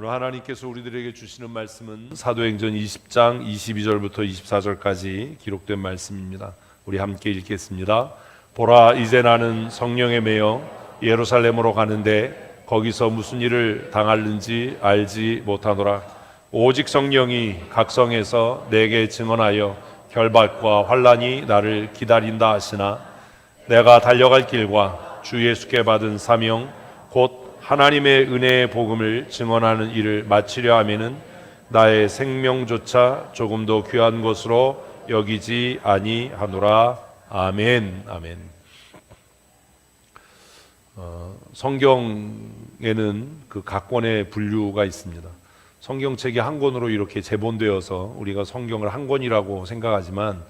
오늘 하나님께서 우리들에게 주시는 말씀은 사도행전 20장 22절부터 24절까지 기록된 말씀입니다. 우리 함께 읽겠습니다. 보라, 이제 나는 성령에 매여 예루살렘으로 가는데 거기서 무슨 일을 당할는지 알지 못하노라. 오직 성령이 각 성에서 내게 증언하여 결박과 환난이 나를 기다린다 하시나 내가 달려갈 길과 주 예수께 받은 사명 곧 하나님의 은혜의 복음을 증언하는 일을 마치려 하면은 나의 생명조차 조금도 귀한 것으로 여기지 아니하노라. 아멘. 아멘. 성경에는 그 각 권의 분류가 있습니다. 성경책이 한 권으로 이렇게 제본되어서 우리가 성경을 한 권이라고 생각하지만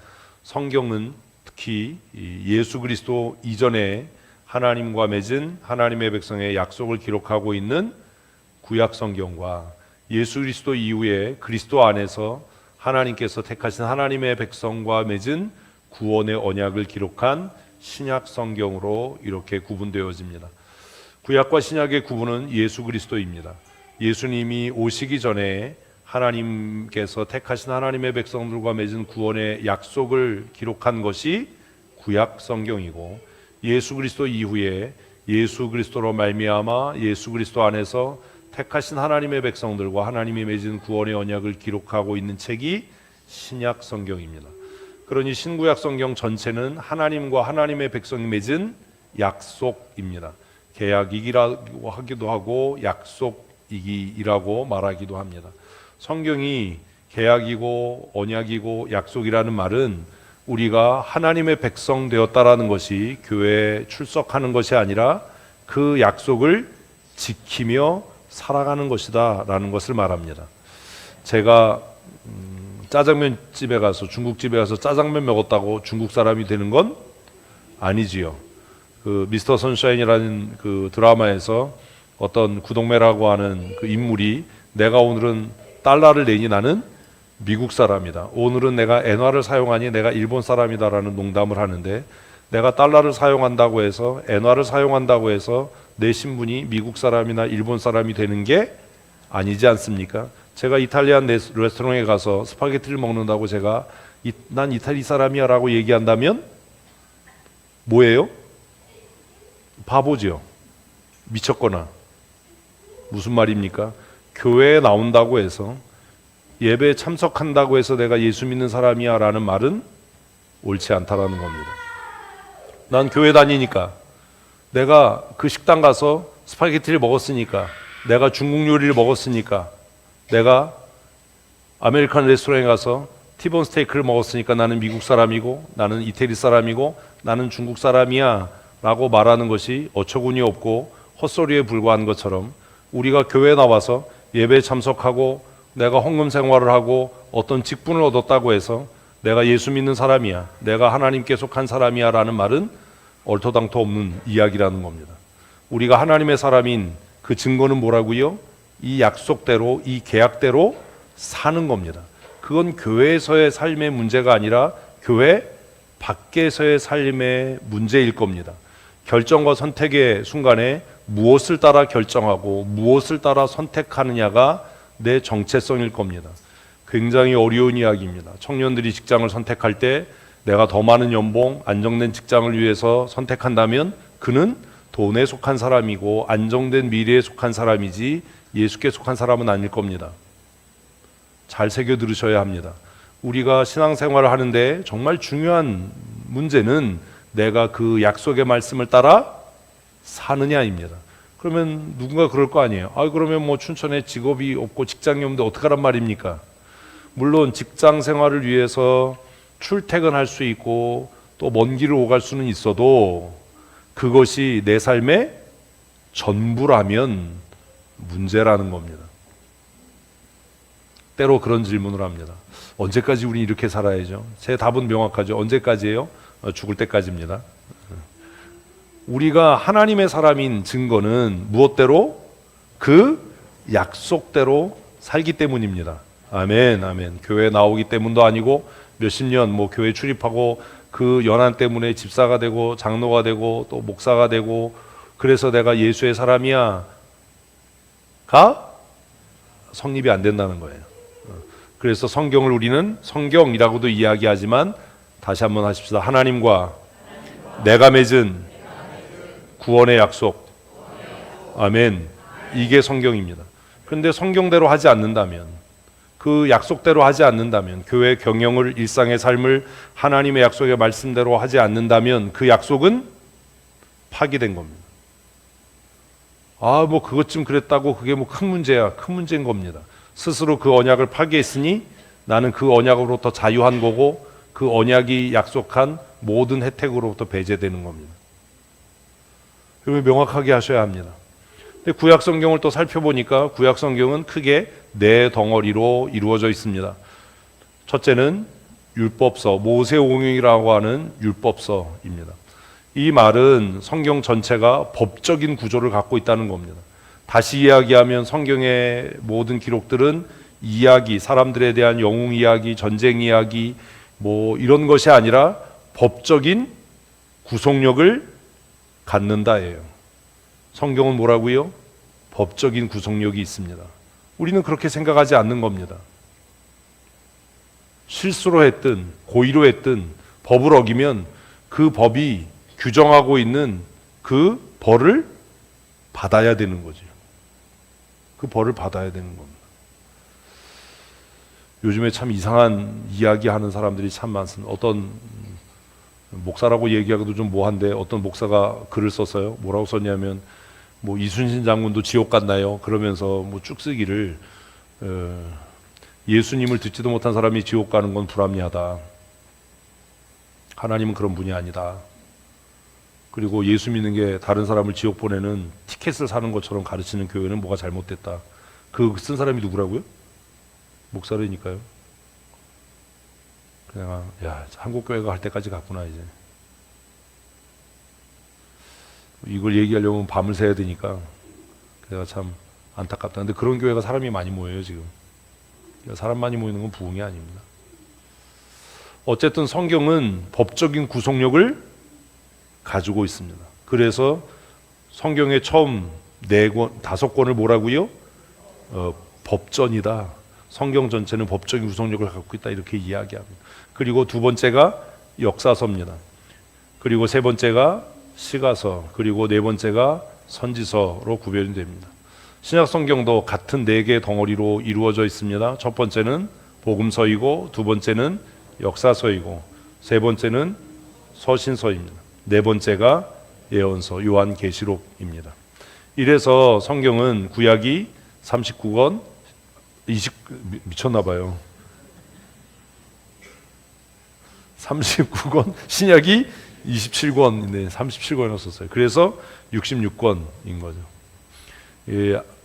성경은 특히 예수 그리스도 이전에 하나님과 맺은 하나님의 백성의 약속을 기록하고 있는 구약 성경과 예수 그리스도 이후에 그리스도 안에서 하나님께서 택하신 하나님의 백성과 맺은 구원의 언약을 기록한 신약 성경으로 이렇게 구분되어집니다. 구약과 신약의 구분은 예수 그리스도입니다. 예수님이 오시기 전에 하나님께서 택하신 하나님의 백성들과 맺은 구원의 약속을 기록한 것이 구약 성경이고, 예수 그리스도 이후에 예수 그리스도로 말미암아 예수 그리스도 안에서 택하신 하나님의 백성들과 하나님이 맺은 구원의 언약을 기록하고 있는 책이 신약 성경입니다. 그러니 신구약 성경 전체는 하나님과 하나님의 백성이 맺은 약속입니다. 계약이라고 하기도 하고 약속이라고 말하기도 합니다. 성경이 계약이고 언약이고 약속이라는 말은 우리가 하나님의 백성 되었다라는 것이 교회에 출석하는 것이 아니라 그 약속을 지키며 살아가는 것이다 라는 것을 말합니다. 제가 짜장면집에 가서 중국집에 가서 짜장면 먹었다고 중국 사람이 되는 건 아니지요. 그 미스터 선샤인이라는 그 드라마에서 어떤 구동매라고 하는 그 인물이 내가 오늘은 달러를 내니 나는 미국 사람이다, 오늘은 내가 엔화를 사용하니 내가 일본 사람이다라는 농담을 하는데, 내가 달러를 사용한다고 해서 엔화를 사용한다고 해서 내 신분이 미국 사람이나 일본 사람이 되는 게 아니지 않습니까? 제가 이탈리안 레스토랑에 가서 스파게티를 먹는다고 제가 난 이탈리 사람이야 라고 얘기한다면 뭐예요? 바보죠. 미쳤거나. 무슨 말입니까? 교회에 나온다고 해서 예배에 참석한다고 해서 내가 예수 믿는 사람이야 라는 말은 옳지 않다라는 겁니다. 난 교회 다니니까, 내가 그 식당 가서 스파게티를 먹었으니까, 내가 중국 요리를 먹었으니까, 내가 아메리칸 레스토랑에 가서 티본 스테이크를 먹었으니까 나는 미국 사람이고 나는 이태리 사람이고 나는 중국 사람이야 라고 말하는 것이 어처구니 없고 헛소리에 불과한 것처럼, 우리가 교회에 나와서 예배에 참석하고 내가 헌금 생활을 하고 어떤 직분을 얻었다고 해서 내가 예수 믿는 사람이야, 내가 하나님께 속한 사람이야 라는 말은 얼토당토 없는 이야기라는 겁니다. 우리가 하나님의 사람인 그 증거는 뭐라고요? 이 약속대로, 이 계약대로 사는 겁니다. 그건 교회에서의 삶의 문제가 아니라 교회 밖에서의 삶의 문제일 겁니다. 결정과 선택의 순간에 무엇을 따라 결정하고 무엇을 따라 선택하느냐가 내 정체성일 겁니다. 굉장히 어려운 이야기입니다. 청년들이 직장을 선택할 때 내가 더 많은 연봉, 안정된 직장을 위해서 선택한다면 그는 돈에 속한 사람이고 안정된 미래에 속한 사람이지 예수께 속한 사람은 아닐 겁니다. 잘 새겨 들으셔야 합니다. 우리가 신앙생활을 하는데 정말 중요한 문제는 내가 그 약속의 말씀을 따라 사느냐입니다. 그러면 누군가 그럴 거 아니에요. 그러면 뭐 춘천에 직업이 없고 직장이 없는데 어떡하란 말입니까? 물론 직장 생활을 위해서 출퇴근할 수 있고 또 먼 길을 오갈 수는 있어도 그것이 내 삶의 전부라면 문제라는 겁니다. 때로 그런 질문을 합니다. 언제까지 우리 이렇게 살아야죠? 제 답은 명확하죠. 언제까지예요? 죽을 때까지입니다. 우리가 하나님의 사람인 증거는 무엇대로? 그 약속대로 살기 때문입니다. 아멘, 아멘. 교회에 나오기 때문도 아니고 몇십 년 교회 출입하고 그 연한 때문에 집사가 되고 장로가 되고 또 목사가 되고 그래서 내가 예수의 사람이야 가 성립이 안 된다는 거예요. 그래서 성경을 우리는 성경이라고도 이야기하지만 다시 한번 하십시다. 하나님과 내가 맺은 구원의 약속. 아멘. 이게 성경입니다. 그런데 성경대로 하지 않는다면, 그 약속대로 하지 않는다면, 교회 경영을, 일상의 삶을 하나님의 약속의 말씀대로 하지 않는다면 그 약속은 파기된 겁니다. 뭐 그것 좀 그랬다고 그게 뭐 큰 문제야. 큰 문제인 겁니다. 스스로 그 언약을 파기했으니 나는 그 언약으로부터 자유한 거고, 그 언약이 약속한 모든 혜택으로부터 배제되는 겁니다. 그걸 명확하게 하셔야 합니다. 근데 구약 성경을 또 살펴보니까 구약 성경은 크게 네 덩어리로 이루어져 있습니다. 첫째는 율법서, 모세오경이라고 하는 율법서입니다. 이 말은 성경 전체가 법적인 구조를 갖고 있다는 겁니다. 다시 이야기하면 성경의 모든 기록들은 이야기, 사람들에 대한 영웅 이야기, 전쟁 이야기 뭐 이런 것이 아니라 법적인 구속력을 갖는다예요. 성경은 뭐라고요? 법적인 구속력이 있습니다. 우리는 그렇게 생각하지 않는 겁니다. 실수로 했든 고의로 했든 법을 어기면 그 법이 규정하고 있는 그 벌을 받아야 되는 거죠. 그 벌을 받아야 되는 겁니다. 요즘에 참 이상한 이야기하는 사람들이 참 많습니다. 어떤 목사라고 얘기하기도 좀 뭐한데 어떤 목사가 글을 썼어요. 뭐라고 썼냐면 뭐 이순신 장군도 지옥 갔나요? 그러면서 뭐 쭉 쓰기를 예수님을 듣지도 못한 사람이 지옥 가는 건 불합리하다. 하나님은 그런 분이 아니다. 그리고 예수 믿는 게 다른 사람을 지옥 보내는 티켓을 사는 것처럼 가르치는 교회는 뭐가 잘못됐다. 그 쓴 사람이 누구라고요? 목사라니까요. 그냥 한국 교회가 할 때까지 갔구나 이제. 이걸 얘기하려면 밤을 새야 되니까 그래가 참 안타깝다. 근데 그런 교회가 사람이 많이 모여요 지금. 사람 많이 모이는 건 부흥이 아닙니다. 어쨌든 성경은 법적인 구속력을 가지고 있습니다. 그래서 성경의 처음 5권을 뭐라고요? 법전이다. 성경 전체는 법적인 구속력을 갖고 있다 이렇게 이야기합니다. 그리고 두 번째가 역사서입니다. 그리고 세 번째가 시가서, 그리고 네 번째가 선지서로 구별이 됩니다. 신약 성경도 같은 4개의 덩어리로 이루어져 있습니다. 첫 번째는 복음서이고, 두 번째는 역사서이고, 세 번째는 서신서입니다. 네 번째가 예언서, 요한계시록입니다. 이래서 성경은 구약이 39권, 미쳤나봐요. 39권, 신약이 27권인데 37권을 썼어요. 그래서 66권인 거죠.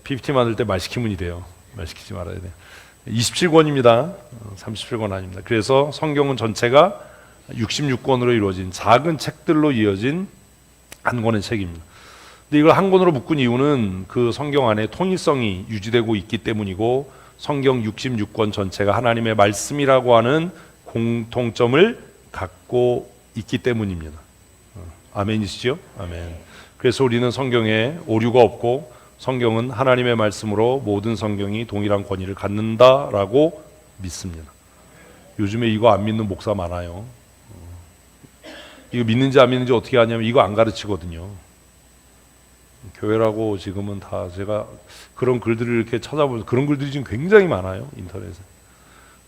PPT 만들 때 말 시키면 이래요. 말 시키지 말아야 돼요. 27권입니다. 37권 아닙니다. 그래서 성경은 전체가 66권으로 이루어진 작은 책들로 이어진 한 권의 책입니다. 근데 이걸 한 권으로 묶은 이유는 그 성경 안에 통일성이 유지되고 있기 때문이고, 성경 66권 전체가 하나님의 말씀이라고 하는 공통점을 갖고 있기 때문입니다. 아멘이시죠? 아멘. 그래서 우리는 성경에 오류가 없고 성경은 하나님의 말씀으로 모든 성경이 동일한 권위를 갖는다라고 믿습니다. 요즘에 이거 안 믿는 목사 많아요. 이거 믿는지 안 믿는지 어떻게 하냐면 이거 안 가르치거든요. 교회라고 지금은 다 제가 그런 글들을 이렇게 찾아보면 그런 글들이 지금 굉장히 많아요. 인터넷에.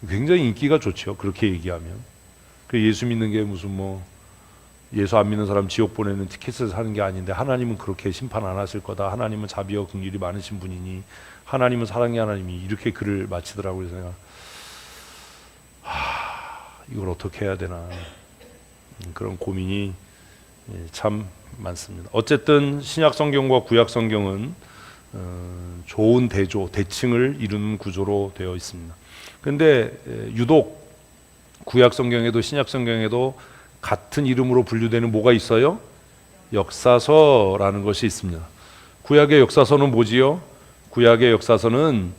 굉장히 인기가 좋죠. 그렇게 얘기하면. 그 예수 믿는 게 무슨 뭐 예수 안 믿는 사람 지옥 보내는 티켓을 사는 게 아닌데 하나님은 그렇게 심판 안 하실 거다. 하나님은 자비와 긍휼이 많으신 분이니 하나님은 사랑의 하나님이 이렇게 글을 마치더라고요. 그래서 내가 이걸 어떻게 해야 되나 그런 고민이 참 많습니다. 어쨌든 신약 성경과 구약 성경은 좋은 대칭을 이루는 구조로 되어 있습니다. 그런데 유독 구약 성경에도 신약 성경에도 같은 이름으로 분류되는 뭐가 있어요? 역사서라는 것이 있습니다. 구약의 역사서는 뭐지요? 구약의 역사서는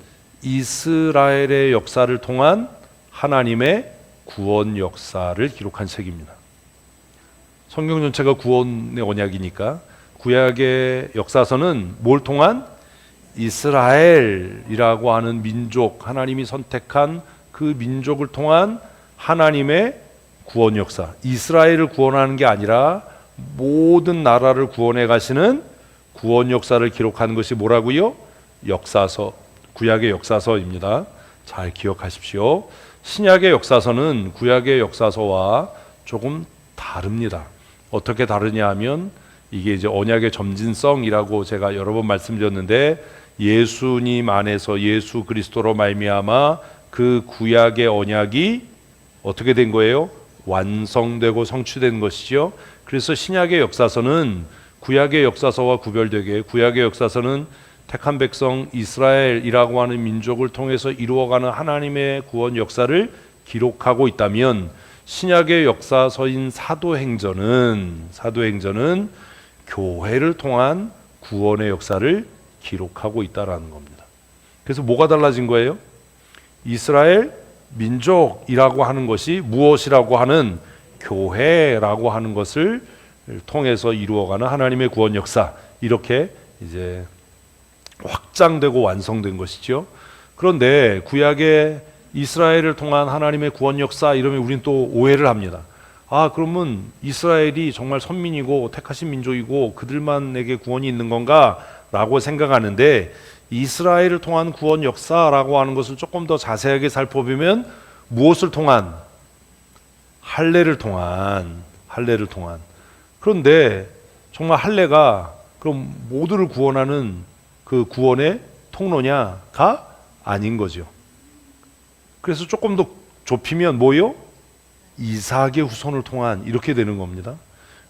이스라엘의 역사를 통한 하나님의 구원 역사를 기록한 책입니다. 성경 전체가 구원의 언약이니까 구약의 역사서는 뭘 통한? 이스라엘이라고 하는 민족, 하나님이 선택한 그 민족을 통한 하나님의 구원 역사, 이스라엘을 구원하는 게 아니라 모든 나라를 구원해 가시는 구원 역사를 기록하는 것이 뭐라고요? 역사서, 구약의 역사서입니다. 잘 기억하십시오. 신약의 역사서는 구약의 역사서와 조금 다릅니다. 어떻게 다르냐 하면 이게 이제 언약의 점진성이라고 제가 여러 번 말씀드렸는데, 예수님 안에서 예수 그리스도로 말미암아 그 구약의 언약이 어떻게 된 거예요? 완성되고 성취된 것이죠. 그래서 신약의 역사서는 구약의 역사서와 구별되게, 구약의 역사서는 택한 백성 이스라엘이라고 하는 민족을 통해서 이루어가는 하나님의 구원 역사를 기록하고 있다면, 신약의 역사서인 사도행전은 교회를 통한 구원의 역사를 기록하고 있다라는 겁니다. 그래서 뭐가 달라진 거예요? 이스라엘 민족이라고 하는 것이 무엇이라고 하는 교회라고 하는 것을 통해서 이루어가는 하나님의 구원 역사, 이렇게 이제 확장되고 완성된 것이죠. 그런데 구약의 이스라엘을 통한 하나님의 구원 역사 이러면 우리는 또 오해를 합니다. 아, 그러면 이스라엘이 정말 선민이고 택하신 민족이고 그들만에게 구원이 있는 건가? 라고 생각하는데, 이스라엘을 통한 구원 역사라고 하는 것을 조금 더 자세하게 살펴보면 무엇을 통한? 할례를 통한. 그런데 정말 할례가 그럼 모두를 구원하는 그 구원의 통로냐가 아닌 거죠. 그래서 조금 더 좁히면 뭐요? 이삭의 후손을 통한, 이렇게 되는 겁니다.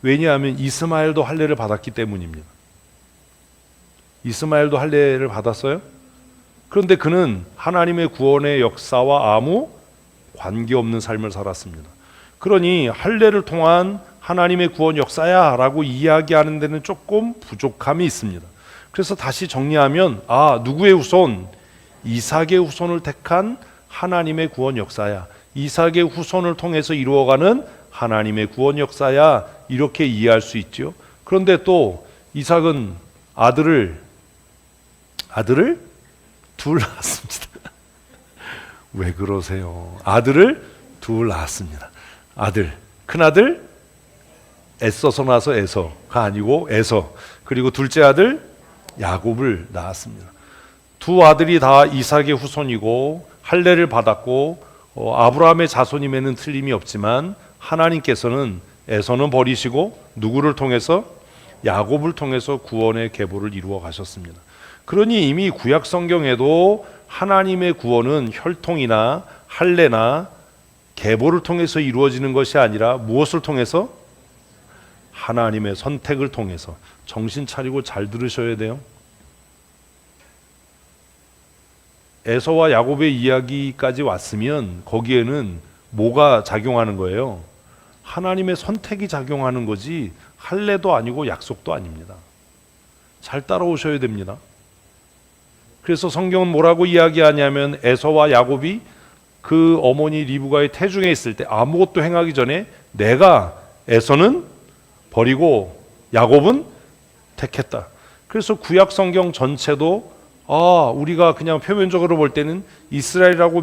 왜냐하면 이스마엘도 할례를 받았기 때문입니다. 이스마엘도 할례를 받았어요. 그런데 그는 하나님의 구원의 역사와 아무 관계없는 삶을 살았습니다. 그러니 할례를 통한 하나님의 구원 역사야 라고 이야기하는 데는 조금 부족함이 있습니다. 그래서 다시 정리하면, 누구의 후손? 이삭의 후손을 택한 하나님의 구원 역사야, 이삭의 후손을 통해서 이루어가는 하나님의 구원 역사야, 이렇게 이해할 수 있죠. 그런데 또 이삭은 아들을 둘 낳았습니다. 왜 그러세요? 아들을 둘 낳았습니다. 큰아들 애써서 나서 에서가 아니고 에서, 그리고 둘째 아들 야곱을 낳았습니다. 두 아들이 다 이삭의 후손이고 할례를 받았고 아브라함의 자손임에는 틀림이 없지만, 하나님께서는 에서는 버리시고 누구를 통해서? 야곱을 통해서 구원의 계보를 이루어 가셨습니다. 그러니 이미 구약 성경에도 하나님의 구원은 혈통이나 할례나 계보를 통해서 이루어지는 것이 아니라 무엇을 통해서? 하나님의 선택을 통해서. 정신 차리고 잘 들으셔야 돼요. 에서와 야곱의 이야기까지 왔으면 거기에는 뭐가 작용하는 거예요? 하나님의 선택이 작용하는 거지, 할례도 아니고 약속도 아닙니다. 잘 따라오셔야 됩니다. 그래서 성경은 뭐라고 이야기하냐면, 에서와 야곱이 그 어머니 리브가의 태중에 있을 때 아무것도 행하기 전에 내가 에서는 버리고 야곱은 택했다. 그래서 구약 성경 전체도 우리가 그냥 표면적으로 볼 때는 이스라엘이라고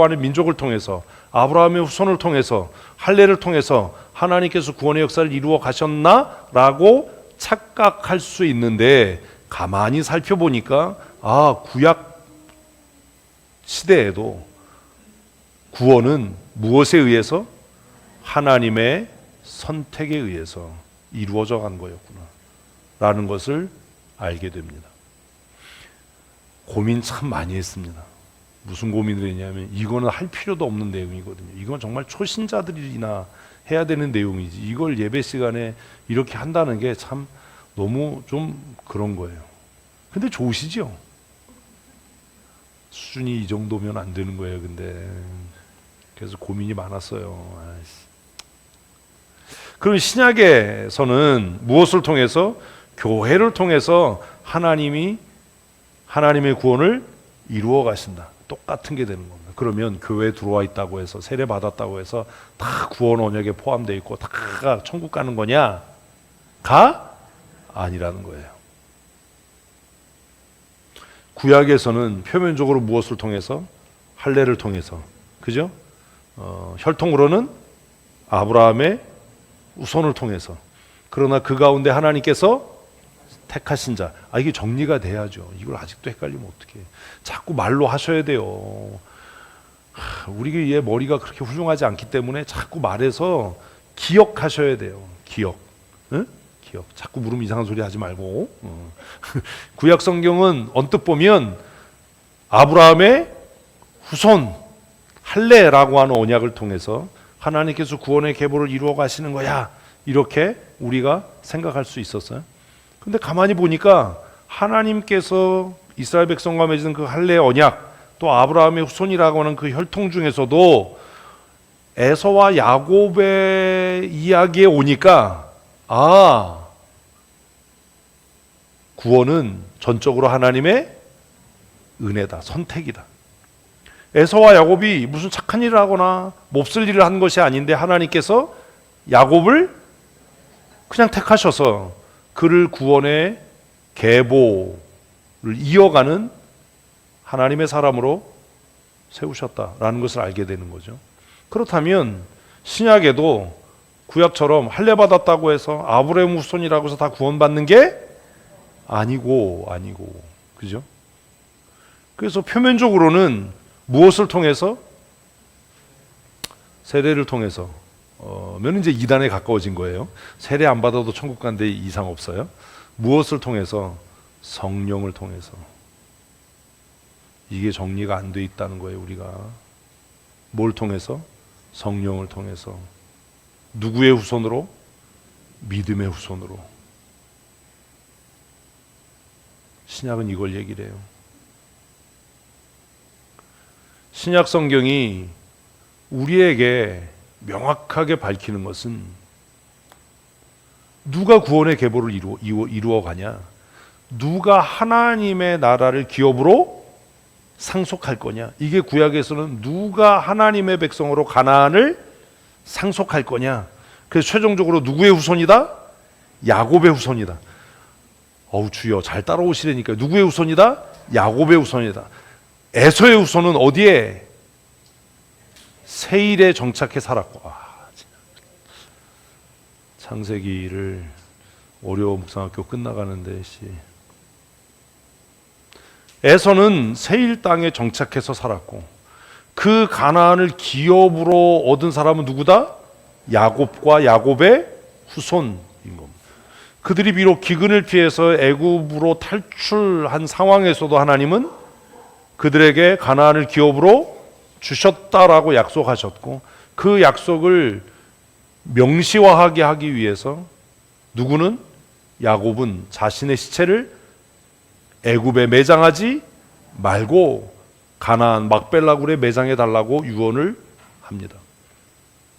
하는 민족을 통해서, 아브라함의 후손을 통해서, 할례를 통해서 하나님께서 구원의 역사를 이루어 가셨나라고 착각할 수 있는데, 가만히 살펴보니까 구약 시대에도 구원은 무엇에 의해서? 하나님의 선택에 의해서 이루어져 간 거였구나 라는 것을 알게 됩니다. 고민 참 많이 했습니다. 무슨 고민을 했냐면, 이거는 할 필요도 없는 내용이거든요. 이건 정말 초신자들이나 해야 되는 내용이지, 이걸 예배 시간에 이렇게 한다는 게 참 너무 좀 그런 거예요. 근데 좋으시죠? 수준이 이 정도면 안 되는 거예요. 근데 그래서 고민이 많았어요. 그럼 신약에서는 무엇을 통해서? 교회를 통해서 하나님의 구원을 이루어 가신다. 똑같은 게 되는 겁니다. 그러면 교회에 들어와 있다고 해서, 세례 받았다고 해서 다 구원 언약에 포함되어 있고 다 천국 가는 거냐? 아니라는 거예요. 구약에서는 표면적으로 무엇을 통해서? 할례를 통해서, 그죠? 혈통으로는 아브라함의 후손을 통해서. 그러나 그 가운데 하나님께서 택하신 자. 이게 정리가 돼야죠. 이걸 아직도 헷갈리면 어떡해. 자꾸 말로 하셔야 돼요. 우리의 머리가 그렇게 훌륭하지 않기 때문에 자꾸 말해서 기억하셔야 돼요. 기억. 응? 기억. 자꾸 물으면 이상한 소리 하지 말고. 구약 성경은 언뜻 보면 아브라함의 후손, 할례라고 하는 언약을 통해서 하나님께서 구원의 계보를 이루어 가시는 거야. 이렇게 우리가 생각할 수 있었어요. 근데 가만히 보니까 하나님께서 이스라엘 백성과 맺은 그 할례 언약, 또 아브라함의 후손이라고 하는 그 혈통 중에서도 에서와 야곱의 이야기에 오니까 구원은 전적으로 하나님의 은혜다, 선택이다. 에서와 야곱이 무슨 착한 일을 하거나 몹쓸 일을 한 것이 아닌데 하나님께서 야곱을 그냥 택하셔서 그를 구원의 계보를 이어가는 하나님의 사람으로 세우셨다라는 것을 알게 되는 거죠. 그렇다면 신약에도 구약처럼 할례 받았다고 해서 아브라함 후손이라고 해서 다 구원받는 게 아니고 그죠? 그래서 표면적으로는 무엇을 통해서? 세례를 통해서 면 이제 이단에 가까워진 거예요. 세례 안 받아도 천국 간데 이상 없어요. 무엇을 통해서? 성령을 통해서. 이게 정리가 안 돼 있다는 거예요. 우리가 뭘 통해서? 성령을 통해서. 누구의 후손으로? 믿음의 후손으로. 신약은 이걸 얘기를 해요. 신약 성경이 우리에게 명확하게 밝히는 것은 누가 구원의 계보를 이루어 가냐? 누가 하나님의 나라를 기업으로 상속할 거냐? 이게 구약에서는 누가 하나님의 백성으로 가나안을 상속할 거냐? 그래서 최종적으로 누구의 후손이다? 야곱의 후손이다. 주여 잘 따라오시라니까. 누구의 후손이다? 야곱의 후손이다. 에서의 후손은 어디에? 세일에 정착해 살았고. 창세기를 어려워 묵상학교 끝나가는데 에서는 세일 땅에 정착해서 살았고 그 가나안을 기업으로 얻은 사람은 누구다? 야곱과 야곱의 후손인 겁니다. 그들이 비록 기근을 피해서 애굽으로 탈출한 상황에서도 하나님은 그들에게 가나안을 기업으로 주셨다라고 약속하셨고 그 약속을 명시화하게 하기 위해서 누구는? 야곱은 자신의 시체를 애굽에 매장하지 말고 가나안 막벨라 굴에 매장해 달라고 유언을 합니다.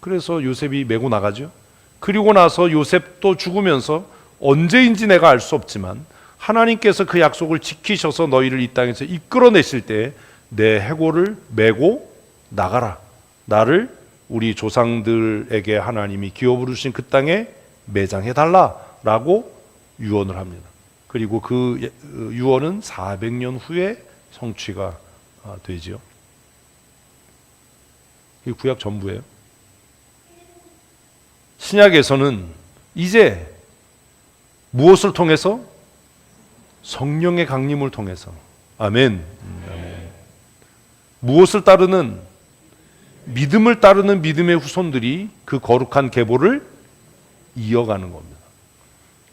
그래서 요셉이 메고 나가죠. 그리고 나서 요셉도 죽으면서 언제인지 내가 알 수 없지만 하나님께서 그 약속을 지키셔서 너희를 이 땅에서 이끌어내실 때 내 해골을 메고 나가라. 나를 우리 조상들에게 하나님이 기업으로 주신 그 땅에 매장해 달라라고 유언을 합니다. 그리고 그 유언은 400년 후에 성취가 되지요. 이 구약 전부예요. 신약에서는 이제 무엇을 통해서? 성령의 강림을 통해서. 아멘. 무엇을 따르는? 믿음을 따르는 믿음의 후손들이 그 거룩한 계보를 이어가는 겁니다.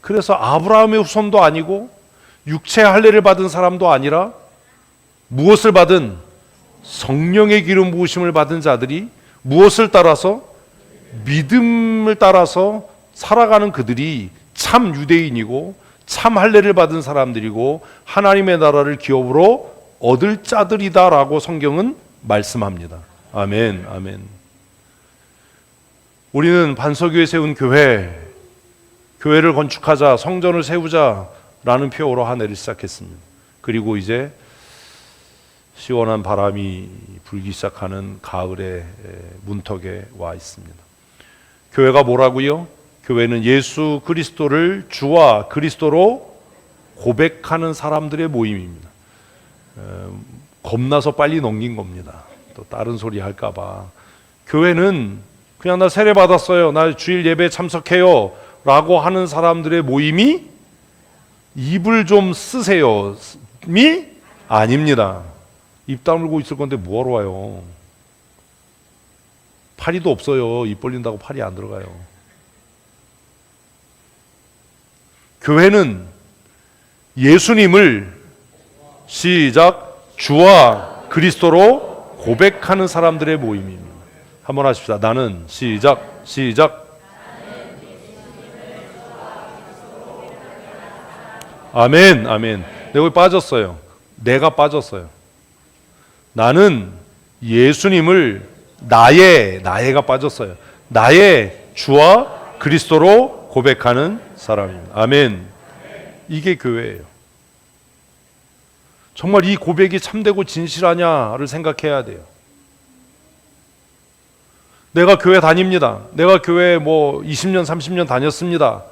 그래서 아브라함의 후손도 아니고 육체 할례를 받은 사람도 아니라 무엇을 받은? 성령의 기름 부으심을 받은 자들이 무엇을 따라서? 믿음을 따라서 살아가는 그들이 참 유대인이고 참 할례를 받은 사람들이고 하나님의 나라를 기업으로 얻을 자들이다라고 성경은 말씀합니다. 아멘, 아멘. 우리는 반석위에 세운 교회를 건축하자, 성전을 세우자라는 표어로 한 해를 시작했습니다. 그리고 이제 시원한 바람이 불기 시작하는 가을의 문턱에 와 있습니다. 교회가 뭐라고요? 교회는 예수 그리스도를 주와 그리스도로 고백하는 사람들의 모임입니다. 겁나서 빨리 넘긴 겁니다. 또 다른 소리 할까봐. 교회는 그냥 나 세례 받았어요, 나 주일 예배 참석해요 라고 하는 사람들의 모임이 입을 좀 쓰세요 미 아닙니다. 입 다물고 있을 건데 뭐하러 와요? 파리도 없어요. 입 벌린다고 팔이 안 들어가요. 교회는 예수님을 시작 주와 그리스도로 고백하는 사람들의 모임입니다. 한번 하십시다. 나는 시작 아멘 아멘. 내가 거기 빠졌어요. 내가 빠졌어요. 나는 예수님을 나의가 빠졌어요. 나의 주와 그리스도로 고백하는 사람입니다. 아멘. 이게 교회예요. 정말 이 고백이 참되고 진실하냐를 생각해야 돼요. 내가 교회 다닙니다. 내가 교회 20년 30년 다녔습니다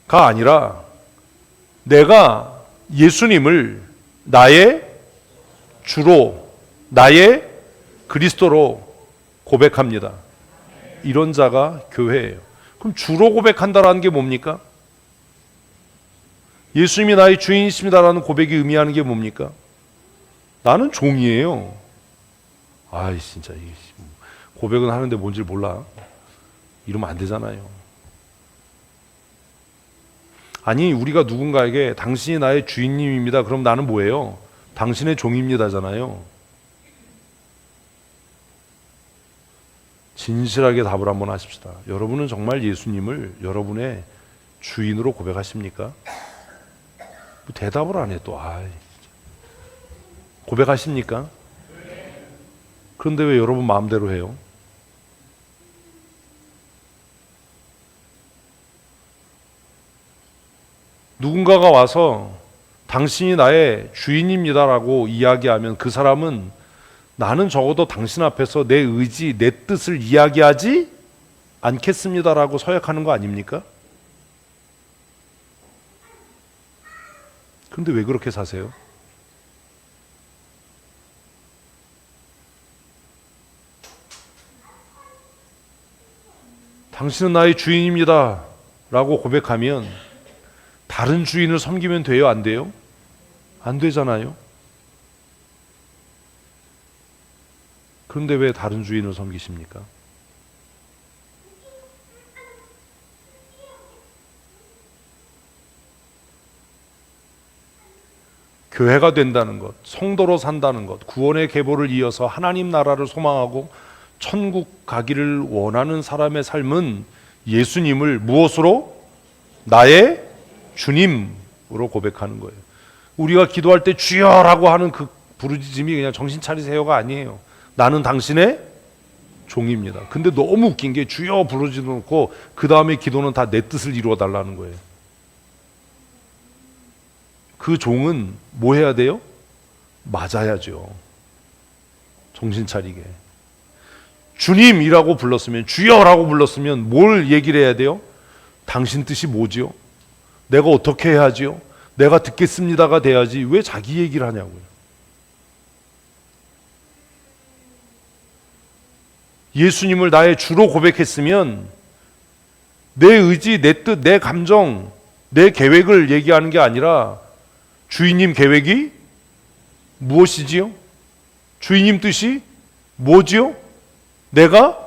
가 아니라 내가 예수님을 나의 주로 나의 그리스도로 고백합니다. 이런 자가 교회예요. 그럼 주로 고백한다라는 게 뭡니까? 예수님이 나의 주인이십니다라는 고백이 의미하는 게 뭡니까? 나는 종이에요. 아이 진짜 고백은 하는데 뭔지 몰라. 이러면 안 되잖아요. 아니 우리가 누군가에게 당신이 나의 주인님입니다. 그럼 나는 뭐예요? 당신의 종입니다잖아요. 진실하게 답을 한번 하십시다. 여러분은 정말 예수님을 여러분의 주인으로 고백하십니까? 대답을 안 해 또. 고백하십니까? 그런데 왜 여러분 마음대로 해요? 누군가가 와서 당신이 나의 주인입니다라고 이야기하면 그 사람은 나는 적어도 당신 앞에서 내 의지, 내 뜻을 이야기하지 않겠습니다라고 서약하는 거 아닙니까? 그런데 왜 그렇게 사세요? 당신은 나의 주인입니다 라고 고백하면 다른 주인을 섬기면 돼요? 안 돼요? 안 되잖아요. 그런데 왜 다른 주인을 섬기십니까? 교회가 된다는 것, 성도로 산다는 것, 구원의 계보를 이어서 하나님 나라를 소망하고 천국 가기를 원하는 사람의 삶은 예수님을 무엇으로? 나의 주님으로 고백하는 거예요. 우리가 기도할 때 주여라고 하는 그 부르짖음이 그냥 정신 차리세요가 아니에요. 나는 당신의 종입니다. 근데 너무 웃긴 게 주여 부르짖어 놓고 그 다음에 기도는 다 내 뜻을 이루어 달라는 거예요. 그 종은 뭐 해야 돼요? 맞아야죠. 정신 차리게. 주님이라고 불렀으면, 주여라고 불렀으면 뭘 얘기를 해야 돼요? 당신 뜻이 뭐지요? 내가 어떻게 해야지요? 내가 듣겠습니다가 돼야지 왜 자기 얘기를 하냐고요. 예수님을 나의 주로 고백했으면 내 의지, 내 뜻, 내 감정, 내 계획을 얘기하는 게 아니라 주인님 계획이 무엇이지요? 주인님 뜻이 뭐지요? 내가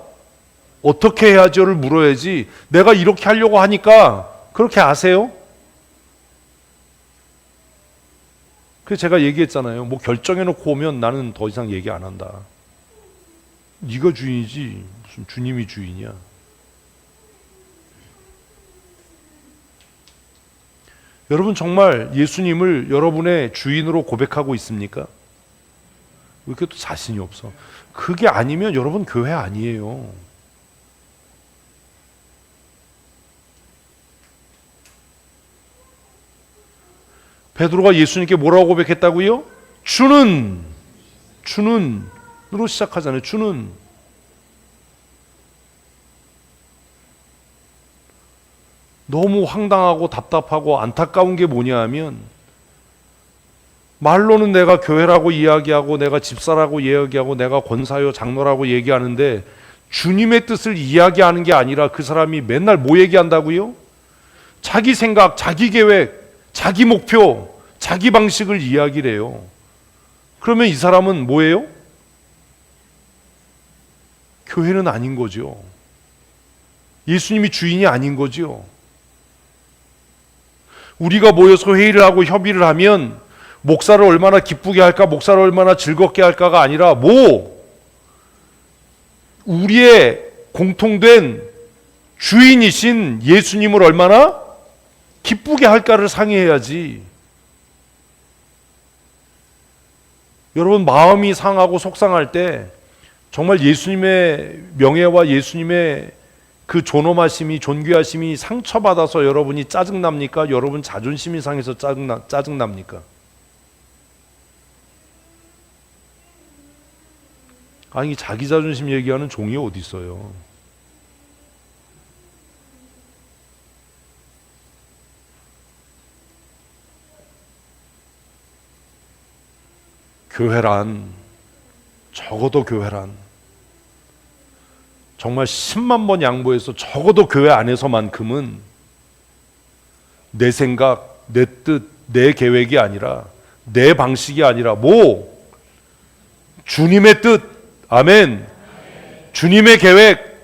어떻게 해야지요를 물어야지. 내가 이렇게 하려고 하니까 그렇게 아세요? 그래서 제가 얘기했잖아요. 뭐 결정해놓고 오면 나는 더 이상 얘기 안 한다. 네가 주인이지 무슨 주님이 주인이야. 여러분 정말 예수님을 여러분의 주인으로 고백하고 있습니까? 왜 이렇게 또 자신이 없어? 그게 아니면 여러분 교회 아니에요. 베드로가 예수님께 뭐라고 고백했다고요? 주는으로 시작하잖아요. 주는. 너무 황당하고 답답하고 안타까운 게 뭐냐 하면 말로는 내가 교회라고 이야기하고 내가 집사라고 이야기하고 내가 권사요 장로라고 얘기하는데 주님의 뜻을 이야기하는 게 아니라 그 사람이 맨날 뭐 얘기한다고요? 자기 생각, 자기 계획, 자기 목표, 자기 방식을 이야기를 해요. 그러면 이 사람은 뭐예요? 교회는 아닌 거죠. 예수님이 주인이 아닌 거죠. 우리가 모여서 회의를 하고 협의를 하면 목사를 얼마나 기쁘게 할까, 목사를 얼마나 즐겁게 할까가 아니라 우리의 공통된 주인이신 예수님을 얼마나 기쁘게 할까를 상의해야지. 여러분, 마음이 상하고 속상할 때 정말 예수님의 명예와 예수님의 그 존엄하심이, 존귀하심이 상처받아서 여러분이 짜증납니까? 여러분 자존심이 상해서 짜증납니까? 아니, 자기 자존심 얘기하는 종이 어디 있어요? 적어도 교회란 정말 10만 번 양보해서 적어도 교회 안에서만큼은 내 생각, 내 뜻, 내 계획이 아니라 내 방식이 아니라 주님의 뜻, 아멘, 주님의 계획,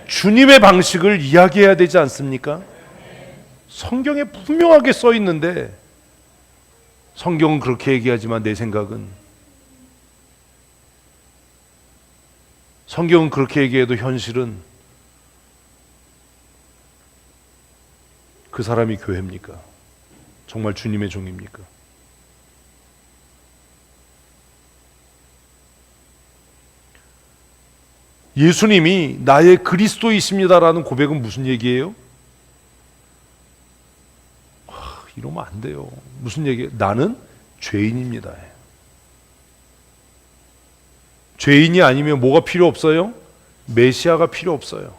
주님의 방식을 이야기해야 되지 않습니까? 성경에 분명하게 써 있는데 성경은 그렇게 얘기하지만 내 생각은, 성경은 그렇게 얘기해도 현실은 그 사람이 교회입니까? 정말 주님의 종입니까? 예수님이 나의 그리스도이십니다라는 고백은 무슨 얘기예요? 이러면 안 돼요. 무슨 얘기예요? 나는 죄인입니다. 죄인이 아니면 뭐가 필요 없어요? 메시아가 필요 없어요.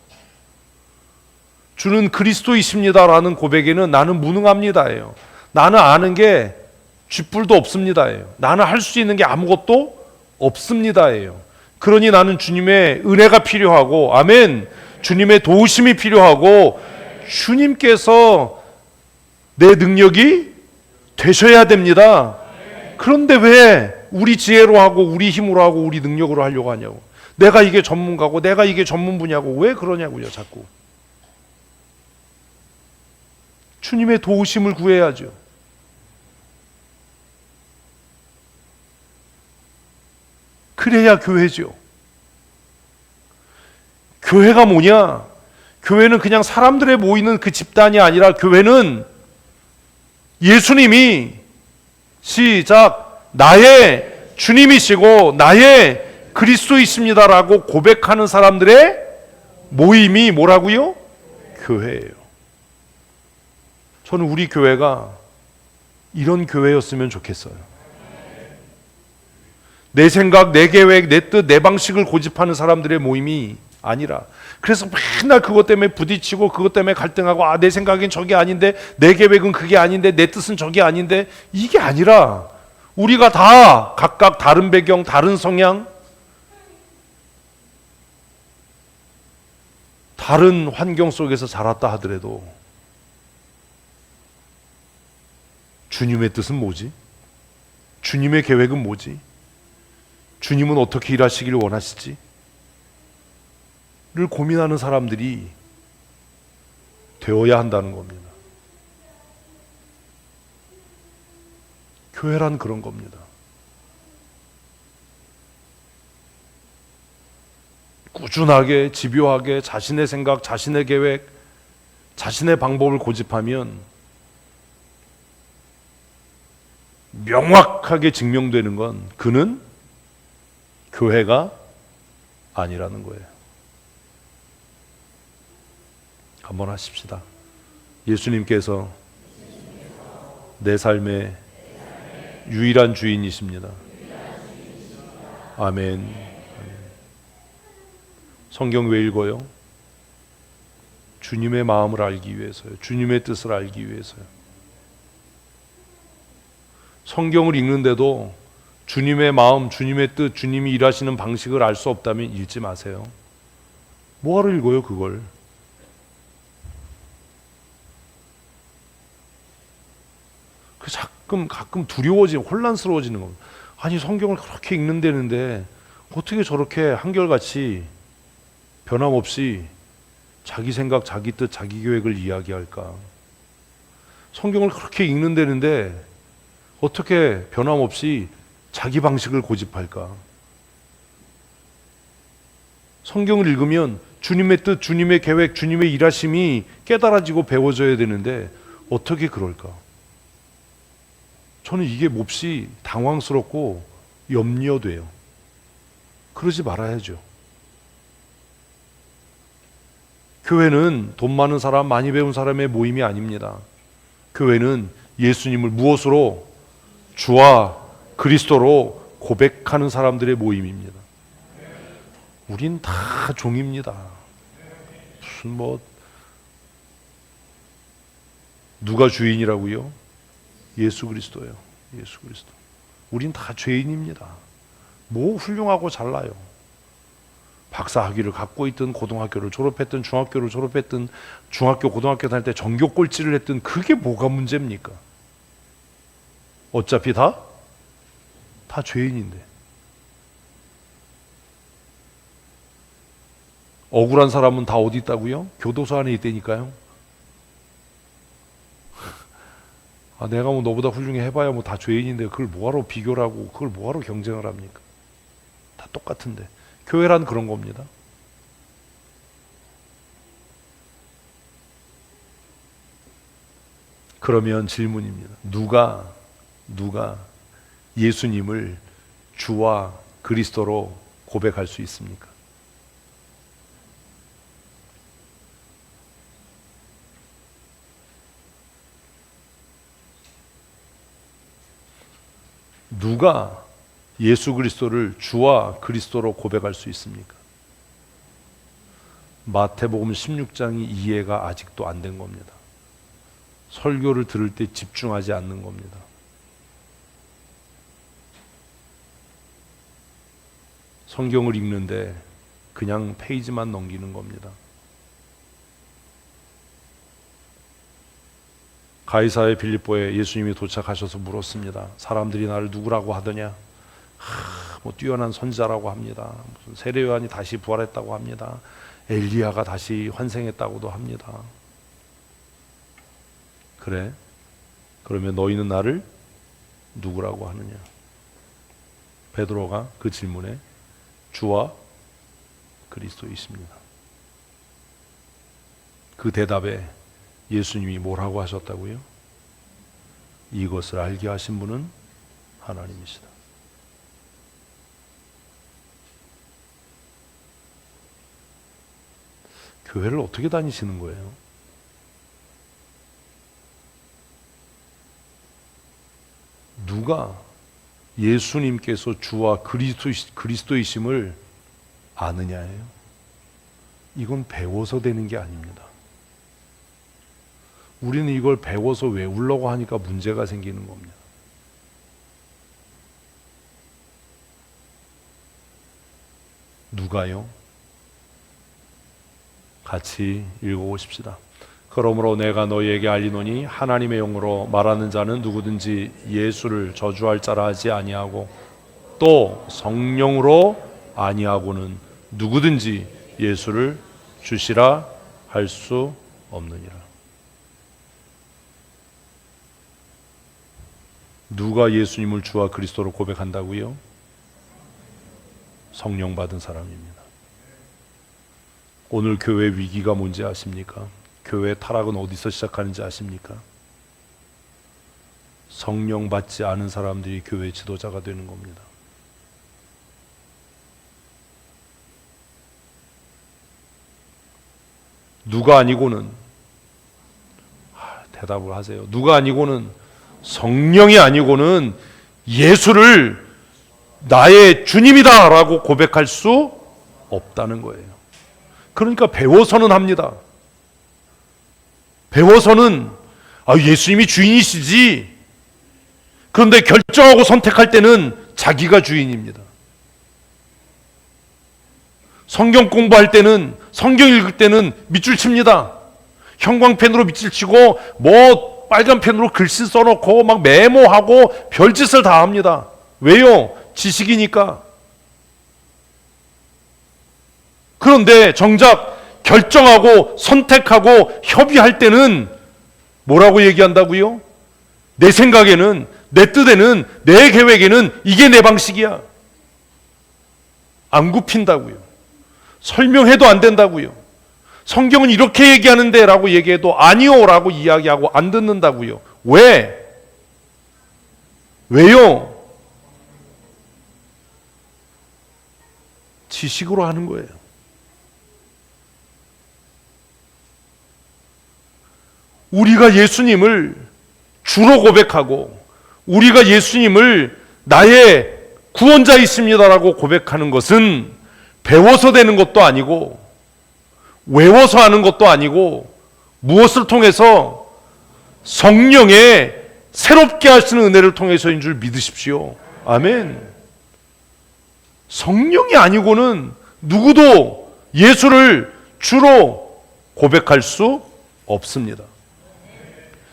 주는 그리스도이십니다라는 고백에는 나는 무능합니다예요. 나는 아는 게 쥐뿔도 없습니다예요. 나는 할 수 있는 게 아무것도 없습니다예요. 그러니 나는 주님의 은혜가 필요하고, 아멘, 주님의 도우심이 필요하고, 주님께서 내 능력이 되셔야 됩니다. 그런데 왜 우리 지혜로 하고 우리 힘으로 하고 우리 능력으로 하려고 하냐고. 내가 이게 전문가고 내가 이게 전문 분야고 왜 그러냐고요, 자꾸. 주님의 도우심을 구해야죠. 그래야 교회죠. 교회가 뭐냐? 교회는 그냥 사람들의 모이는 그 집단이 아니라 교회는 예수님이 시작 나의 주님이시고 나의 그리스도이십니다라고 고백하는 사람들의 모임이 뭐라고요? 교회예요. 저는 우리 교회가 이런 교회였으면 좋겠어요. 내 생각, 내 계획, 내 뜻, 내 방식을 고집하는 사람들의 모임이 아니라, 그래서 맨날 그것 때문에 부딪히고 그것 때문에 갈등하고, 내 생각엔 저게 아닌데, 내 계획은 그게 아닌데, 내 뜻은 저게 아닌데, 이게 아니라 우리가 다 각각 다른 배경, 다른 성향, 다른 환경 속에서 자랐다 하더라도 주님의 뜻은 뭐지? 주님의 계획은 뭐지? 주님은 어떻게 일하시기를 원하시지? 를 고민하는 사람들이 되어야 한다는 겁니다. 교회란 그런 겁니다. 꾸준하게, 집요하게 자신의 생각, 자신의 계획, 자신의 방법을 고집하면 명확하게 증명되는 건 그는 교회가 아니라는 거예요. 한번 하십시다. 예수님께서 내 삶의 유일한 주인이십니다. 아멘. 성경 왜 읽어요? 주님의 마음을 알기 위해서요. 주님의 뜻을 알기 위해서요. 성경을 읽는데도 주님의 마음, 주님의 뜻, 주님이 일하시는 방식을 알 수 없다면 읽지 마세요. 뭐하러 읽어요 그걸? 가끔 두려워지고 혼란스러워지는 겁니다. 아니 성경을 그렇게 읽는다는데 어떻게 저렇게 한결같이 변함없이 자기 생각, 자기 뜻, 자기 계획을 이야기할까? 성경을 그렇게 읽는다는데 어떻게 변함없이 자기 방식을 고집할까? 성경을 읽으면 주님의 뜻, 주님의 계획, 주님의 일하심이 깨달아지고 배워져야 되는데 어떻게 그럴까? 저는 이게 몹시 당황스럽고 염려돼요. 그러지 말아야죠. 교회는 돈 많은 사람, 많이 배운 사람의 모임이 아닙니다. 교회는 예수님을 무엇으로? 주와 그리스도로 고백하는 사람들의 모임입니다. 우린 다 종입니다. 무슨 누가 주인이라고요? 예수 그리스도예요. 예수 그리스도. 우린 다 죄인입니다. 뭐 훌륭하고 잘나요? 박사 학위를 갖고 있든 고등학교를 졸업했든 중학교를 졸업했든 중학교 고등학교 다닐 때 전교 꼴찌를 했든 그게 뭐가 문제입니까? 어차피 다 죄인인데. 억울한 사람은 다 어디 있다고요? 교도소 안에 있다니까요. 내가 너보다 훌륭해 해봐야 다 죄인인데 그걸 뭐하러 비교를 하고 그걸 뭐하러 경쟁을 합니까? 다 똑같은데. 교회란 그런 겁니다. 그러면 질문입니다. 누가 예수님을 주와 그리스도로 고백할 수 있습니까? 누가 예수 그리스도를 주와 그리스도로 고백할 수 있습니까? 마태복음 16장이 이해가 아직도 안 된 겁니다. 설교를 들을 때 집중하지 않는 겁니다. 성경을 읽는데 그냥 페이지만 넘기는 겁니다. 가이사의 빌립보에 예수님이 도착하셔서 물었습니다. 사람들이 나를 누구라고 하더냐? 뛰어난 선지자라고 합니다. 무슨 세례 요한이 다시 부활했다고 합니다. 엘리야가 다시 환생했다고도 합니다. 그래? 그러면 너희는 나를 누구라고 하느냐? 베드로가 그 질문에 주와 그리스도이십니다. 그 대답에 예수님이 뭐라고 하셨다고요? 이것을 알게 하신 분은 하나님이시다. 교회를 어떻게 다니시는 거예요? 누가 예수님께서 주와 그리스도이심을 아느냐예요? 이건 배워서 되는 게 아닙니다. 우리는 이걸 배워서 외우려고 하니까 문제가 생기는 겁니다. 누가요? 같이 읽어보십시다. 그러므로 내가 너희에게 알리노니 하나님의 영으로 말하는 자는 누구든지 예수를 저주할 자라 하지 아니하고 또 성령으로 아니하고는 누구든지 예수를 주시라 할 수 없느니라. 누가 예수님을 주와 그리스도로 고백한다고요? 성령 받은 사람입니다. 오늘 교회 위기가 뭔지 아십니까? 교회 타락은 어디서 시작하는지 아십니까? 성령 받지 않은 사람들이 교회 지도자가 되는 겁니다. 누가 아니고는 대답을 하세요. 누가 아니고는 성령이 아니고는 예수를 나의 주님이다 라고 고백할 수 없다는 거예요. 그러니까 배워서는 합니다. 배워서는 예수님이 주인이시지, 그런데 결정하고 선택할 때는 자기가 주인입니다. 성경 공부할 때는, 성경 읽을 때는 밑줄 칩니다. 형광펜으로 밑줄 치고 뭐 빨간 펜으로 글씨 써놓고 막 메모하고 별짓을 다 합니다. 왜요? 지식이니까. 그런데 정작 결정하고 선택하고 협의할 때는 뭐라고 얘기한다고요? 내 생각에는, 내 뜻에는, 내 계획에는 이게 내 방식이야. 안 굽힌다고요. 설명해도 안 된다고요. 성경은 이렇게 얘기하는데 라고 얘기해도 아니요 라고 이야기하고 안 듣는다고요. 왜? 왜요? 지식으로 하는 거예요. 우리가 예수님을 주로 고백하고 우리가 예수님을 나의 구원자이십니다라고 고백하는 것은 배워서 되는 것도 아니고 외워서 하는 것도 아니고 무엇을 통해서 성령의 새롭게 하시는 은혜를 통해서인 줄 믿으십시오. 아멘. 성령이 아니고는 누구도 예수를 주로 고백할 수 없습니다.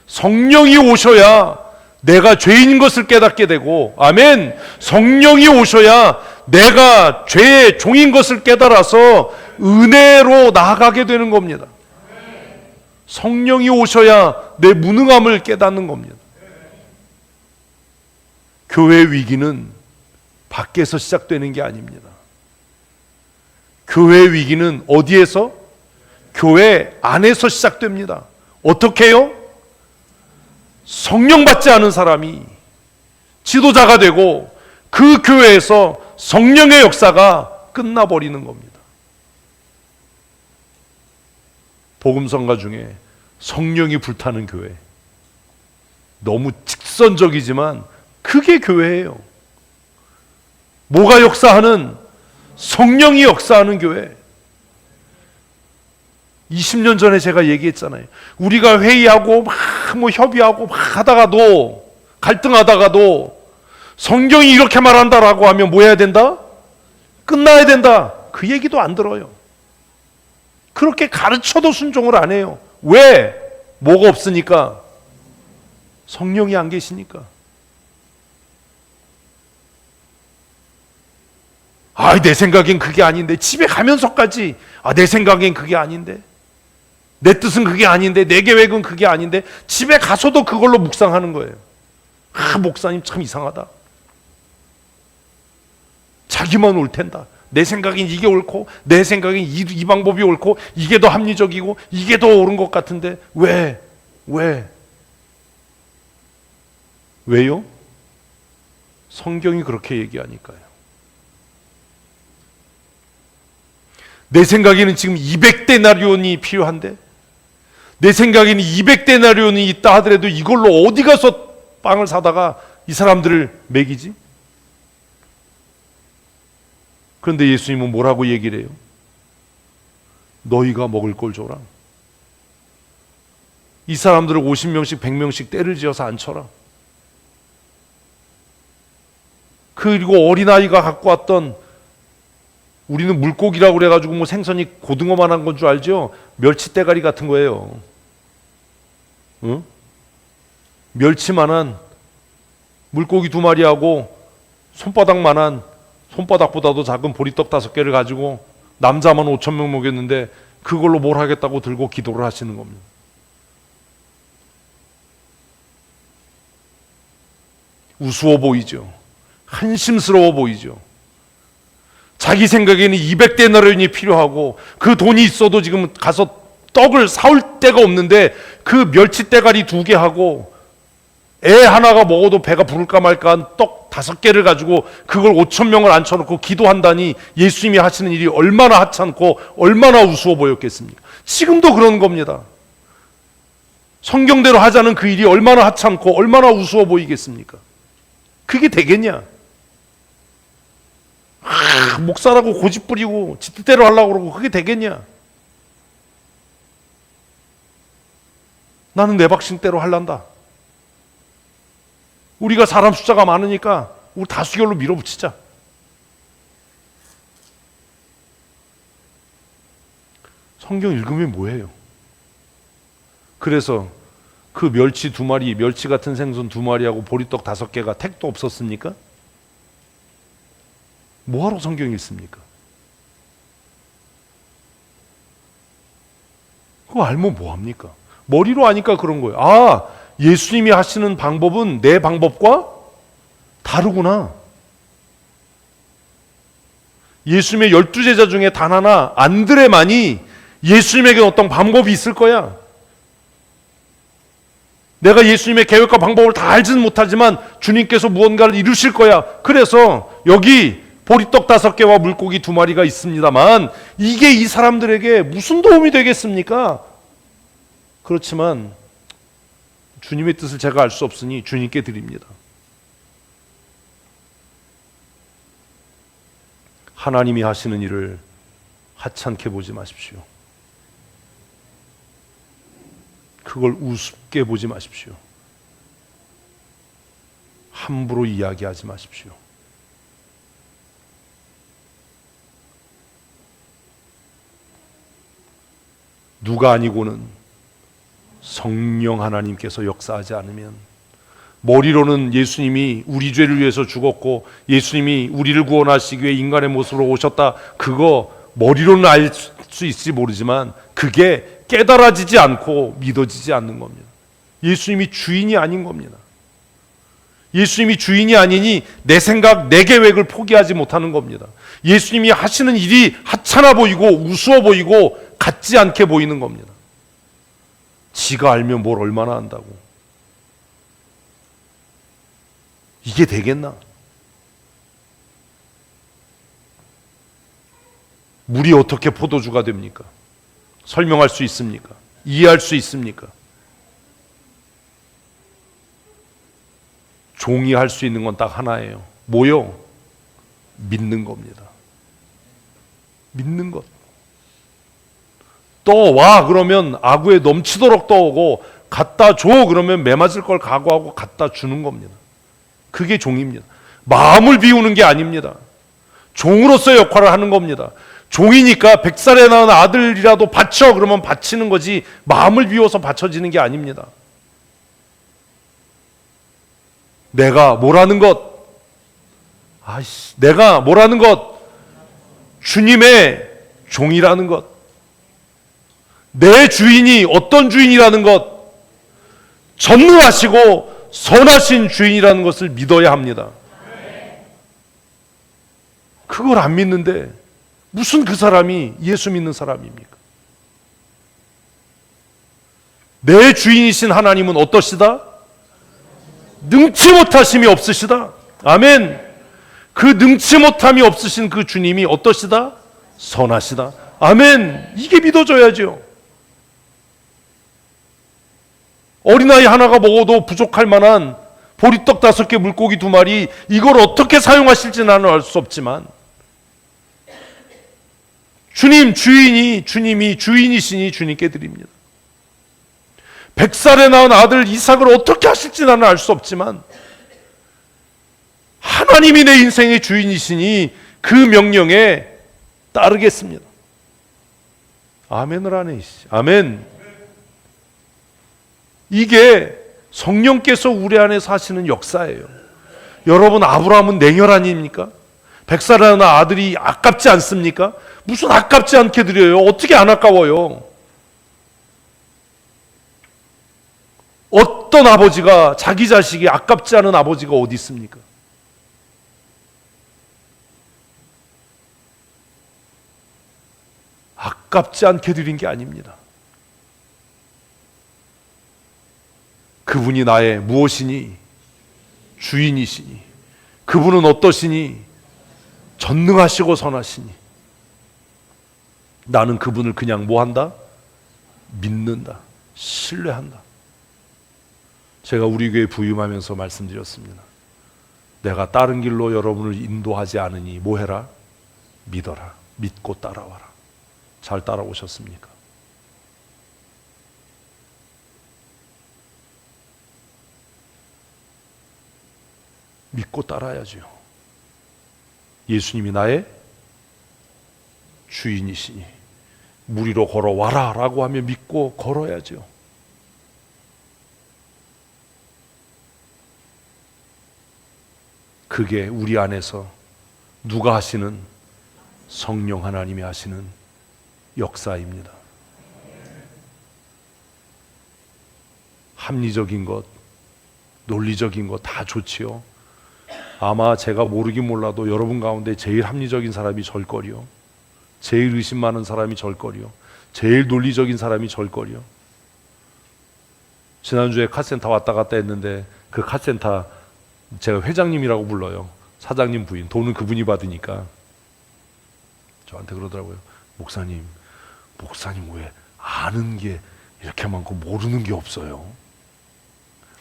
성령이 오셔야 내가 죄인인 것을 깨닫게 되고, 아멘. 성령이 오셔야 내가 죄의 종인 것을 깨달아서 은혜로 나아가게 되는 겁니다. 성령이 오셔야 내 무능함을 깨닫는 겁니다. 교회의 위기는 밖에서 시작되는 게 아닙니다. 교회의 위기는 어디에서? 교회 안에서 시작됩니다. 어떻게 해요? 성령 받지 않은 사람이 지도자가 되고 그 교회에서 성령의 역사가 끝나버리는 겁니다. 복음성가 중에 성령이 불타는 교회, 너무 직선적이지만 그게 교회예요. 뭐가 역사하는? 성령이 역사하는 교회. 20년 전에 제가 얘기했잖아요. 우리가 회의하고 막 협의하고 막 하다가도, 갈등하다가도 성경이 이렇게 말한다라고 하면 뭐 해야 된다? 끝나야 된다. 그 얘기도 안 들어요. 그렇게 가르쳐도 순종을 안 해요. 왜? 뭐가 없으니까? 성령이 안 계시니까. 내 생각엔 그게 아닌데. 집에 가면서까지 내 생각엔 그게 아닌데. 내 뜻은 그게 아닌데. 내 계획은 그게 아닌데. 집에 가서도 그걸로 묵상하는 거예요. 목사님 참 이상하다. 자기만 옳텐다. 내 생각엔 이게 옳고 내 생각엔 이 방법이 옳고 이게 더 합리적이고 이게 더 옳은 것 같은데 왜? 왜요? 성경이 그렇게 얘기하니까요. 내 생각에는 지금 200데나리온이 필요한데, 내 생각에는 200데나리온이 있다 하더라도 이걸로 어디 가서 빵을 사다가 이 사람들을 먹이지? 그런데 예수님은 뭐라고 얘기를 해요? 너희가 먹을 걸 줘라. 이 사람들을 50명씩 100명씩 때를 지어서 앉혀라. 그리고 어린아이가 갖고 왔던, 우리는 물고기라고 그래가지고 뭐 생선이 고등어만한 건 줄 알죠? 멸치대가리 같은 거예요. 응? 멸치만한 물고기 2마리하고 손바닥만한, 손바닥보다도 작은 보리떡 5개를 가지고 남자만 5,000명 먹였는데 그걸로 뭘 하겠다고 들고 기도를 하시는 겁니다. 우스워 보이죠? 한심스러워 보이죠? 자기 생각에는 200데나리온이 필요하고 그 돈이 있어도 지금 가서 떡을 사올 데가 없는데 그 멸치대가리 2개 하고 애 하나가 먹어도 배가 부를까 말까 한 떡 5개를 가지고 그걸 5,000명을 앉혀놓고 기도한다니 예수님이 하시는 일이 얼마나 하찮고 얼마나 우스워 보였겠습니까? 지금도 그런 겁니다. 성경대로 하자는 그 일이 얼마나 하찮고 얼마나 우스워 보이겠습니까? 그게 되겠냐? 목사라고 고집 부리고 지 뜻대로 하려고 그러고 그게 되겠냐? 나는 내 박신대로 할란다. 우리가 사람 숫자가 많으니까 우리 다수결로 밀어붙이자. 성경 읽으면 뭐예요? 그래서 그 멸치 2마리, 멸치 같은 생선 2마리하고 보리떡 5개가 택도 없었습니까? 뭐하러 성경 읽습니까? 그거 알면 뭐합니까? 머리로 아니까 그런 거예요. 아, 예수님이 하시는 방법은 내 방법과 다르구나. 예수님의 12제자 중에 단 하나 안드레만이 예수님에게 어떤 방법이 있을 거야. 내가 예수님의 계획과 방법을 다 알지는 못하지만 주님께서 무언가를 이루실 거야. 그래서 여기 보리떡 5개와 물고기 2마리가 있습니다만 이게 이 사람들에게 무슨 도움이 되겠습니까? 그렇지만 주님의 뜻을 제가 알 수 없으니 주님께 드립니다. 하나님이 하시는 일을 하찮게 보지 마십시오. 그걸 우습게 보지 마십시오. 함부로 이야기하지 마십시오. 누가 아니고는 성령 하나님께서 역사하지 않으면, 머리로는 예수님이 우리 죄를 위해서 죽었고 예수님이 우리를 구원하시기 위해 인간의 모습으로 오셨다, 그거 머리로는 알 수 있을지 모르지만 그게 깨달아지지 않고 믿어지지 않는 겁니다. 예수님이 주인이 아닌 겁니다. 예수님이 주인이 아니니 내 생각, 내 계획을 포기하지 못하는 겁니다. 예수님이 하시는 일이 하찮아 보이고 우스워 보이고 같지 않게 보이는 겁니다. 지가 알면 뭘 얼마나 안다고. 이게 되겠나? 물이 어떻게 포도주가 됩니까? 설명할 수 있습니까? 이해할 수 있습니까? 종이 할 수 있는 건 딱 하나예요. 뭐요? 믿는 겁니다. 믿는 것. 떠와 그러면 아구에 넘치도록 떠오고, 갖다 줘 그러면 매맞을 걸 각오하고 갖다 주는 겁니다. 그게 종입니다. 마음을 비우는 게 아닙니다. 종으로서의 역할을 하는 겁니다. 종이니까 100살에 낳은 아들이라도 바쳐 그러면 바치는 거지, 마음을 비워서 바쳐지는 게 아닙니다. 내가 뭐라는 것, 내가 뭐라는 것, 주님의 종이라는 것, 내 주인이 어떤 주인이라는 것, 전능하시고 선하신 주인이라는 것을 믿어야 합니다. 그걸 안 믿는데 무슨 그 사람이 예수 믿는 사람입니까? 내 주인이신 하나님은 어떠시다? 능치 못하심이 없으시다. 아멘. 그 능치 못함이 없으신 그 주님이 어떠시다? 선하시다. 아멘. 이게 믿어져야죠. 어린아이 하나가 먹어도 부족할 만한 보리떡 5개, 물고기 2마리, 이걸 어떻게 사용하실지 나는 알 수 없지만 주님이 주인이시니 주님께 드립니다. 100살에 낳은 아들 이삭을 어떻게 하실지 나는 알 수 없지만 하나님이 내 인생의 주인이시니 그 명령에 따르겠습니다. 아멘을 하네. 아멘. 이게 성령께서 우리 안에 사시는 역사예요. 여러분, 아브라함은 냉혈 아닙니까? 100살에 낳은 아들이 아깝지 않습니까? 무슨 아깝지 않게 드려요? 어떻게 안 아까워요? 어떤 아버지가 자기 자식이 아깝지 않은 아버지가 어디 있습니까? 아깝지 않게 드린 게 아닙니다. 그분이 나의 무엇이니? 주인이시니. 그분은 어떠시니? 전능하시고 선하시니. 나는 그분을 그냥 뭐한다? 믿는다. 신뢰한다. 제가 우리 교회 부임하면서 말씀드렸습니다. 내가 다른 길로 여러분을 인도하지 않으니 뭐해라? 믿어라. 믿고 따라와라. 잘 따라오셨습니까? 믿고 따라야죠. 예수님이 나의 주인이시니 물 위로 걸어와라 라고 하면 믿고 걸어야죠. 그게 우리 안에서 누가 하시는? 성령 하나님이 하시는 역사입니다. 합리적인 것, 논리적인 것 다 좋지요. 아마 제가 모르긴 몰라도 여러분 가운데 제일 합리적인 사람이 절거리요, 제일 의심 많은 사람이 절거리요, 제일 논리적인 사람이 절거리요. 지난주에 카센터 왔다 갔다 했는데 그 카센터 제가 회장님이라고 불러요. 사장님 부인, 돈은 그분이 받으니까 저한테 그러더라고요. 목사님 왜 아는 게 이렇게 많고 모르는 게 없어요?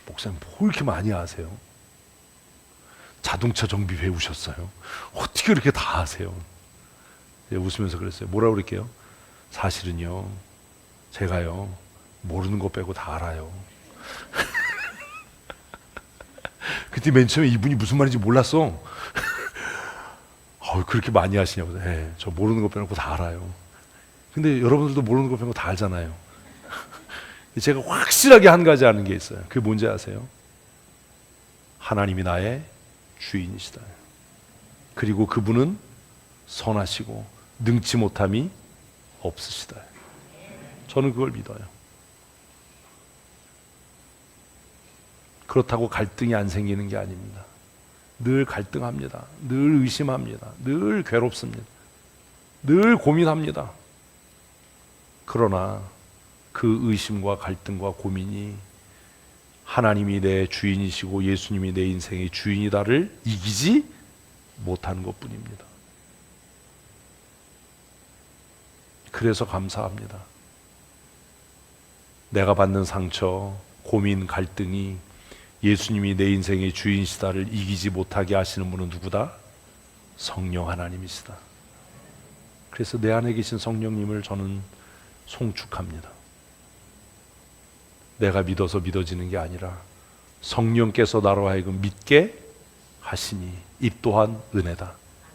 목사님 뭐 이렇게 많이 아세요? 자동차 정비 배우셨어요? 어떻게 그렇게 다 아세요? 웃으면서 그랬어요. 뭐라고 그럴게요? 사실은요, 제가요 모르는 거 빼고 다 알아요. 그때 맨 처음에 이분이 무슨 말인지 몰랐어. 그렇게 많이 하시냐고. 네, 저 모르는 거 빼놓고 다 알아요. 근데 여러분들도 모르는 거 빼놓고 다 알잖아요. 제가 확실하게 한 가지 아는 게 있어요. 그게 뭔지 아세요? 하나님이 나의 주인이시다. 그리고 그분은 선하시고 능치 못함이 없으시다. 저는 그걸 믿어요. 그렇다고 갈등이 안 생기는 게 아닙니다. 늘 갈등합니다. 늘 의심합니다. 늘 괴롭습니다. 늘 고민합니다. 그러나 그 의심과 갈등과 고민이 하나님이 내 주인이시고 예수님이 내 인생의 주인이다를 이기지 못하는 것뿐입니다. 그래서 감사합니다. 내가 받는 상처, 고민, 갈등이 예수님이 내 인생의 주인이시다를 이기지 못하게 하시는 분은 누구다? 성령 하나님이시다. 그래서 내 안에 계신 성령님을 저는 송축합니다. 내가 믿어서 믿어지는 게 아니라 성령께서 나로 하여금 믿게 하시니 이 또한 은혜다.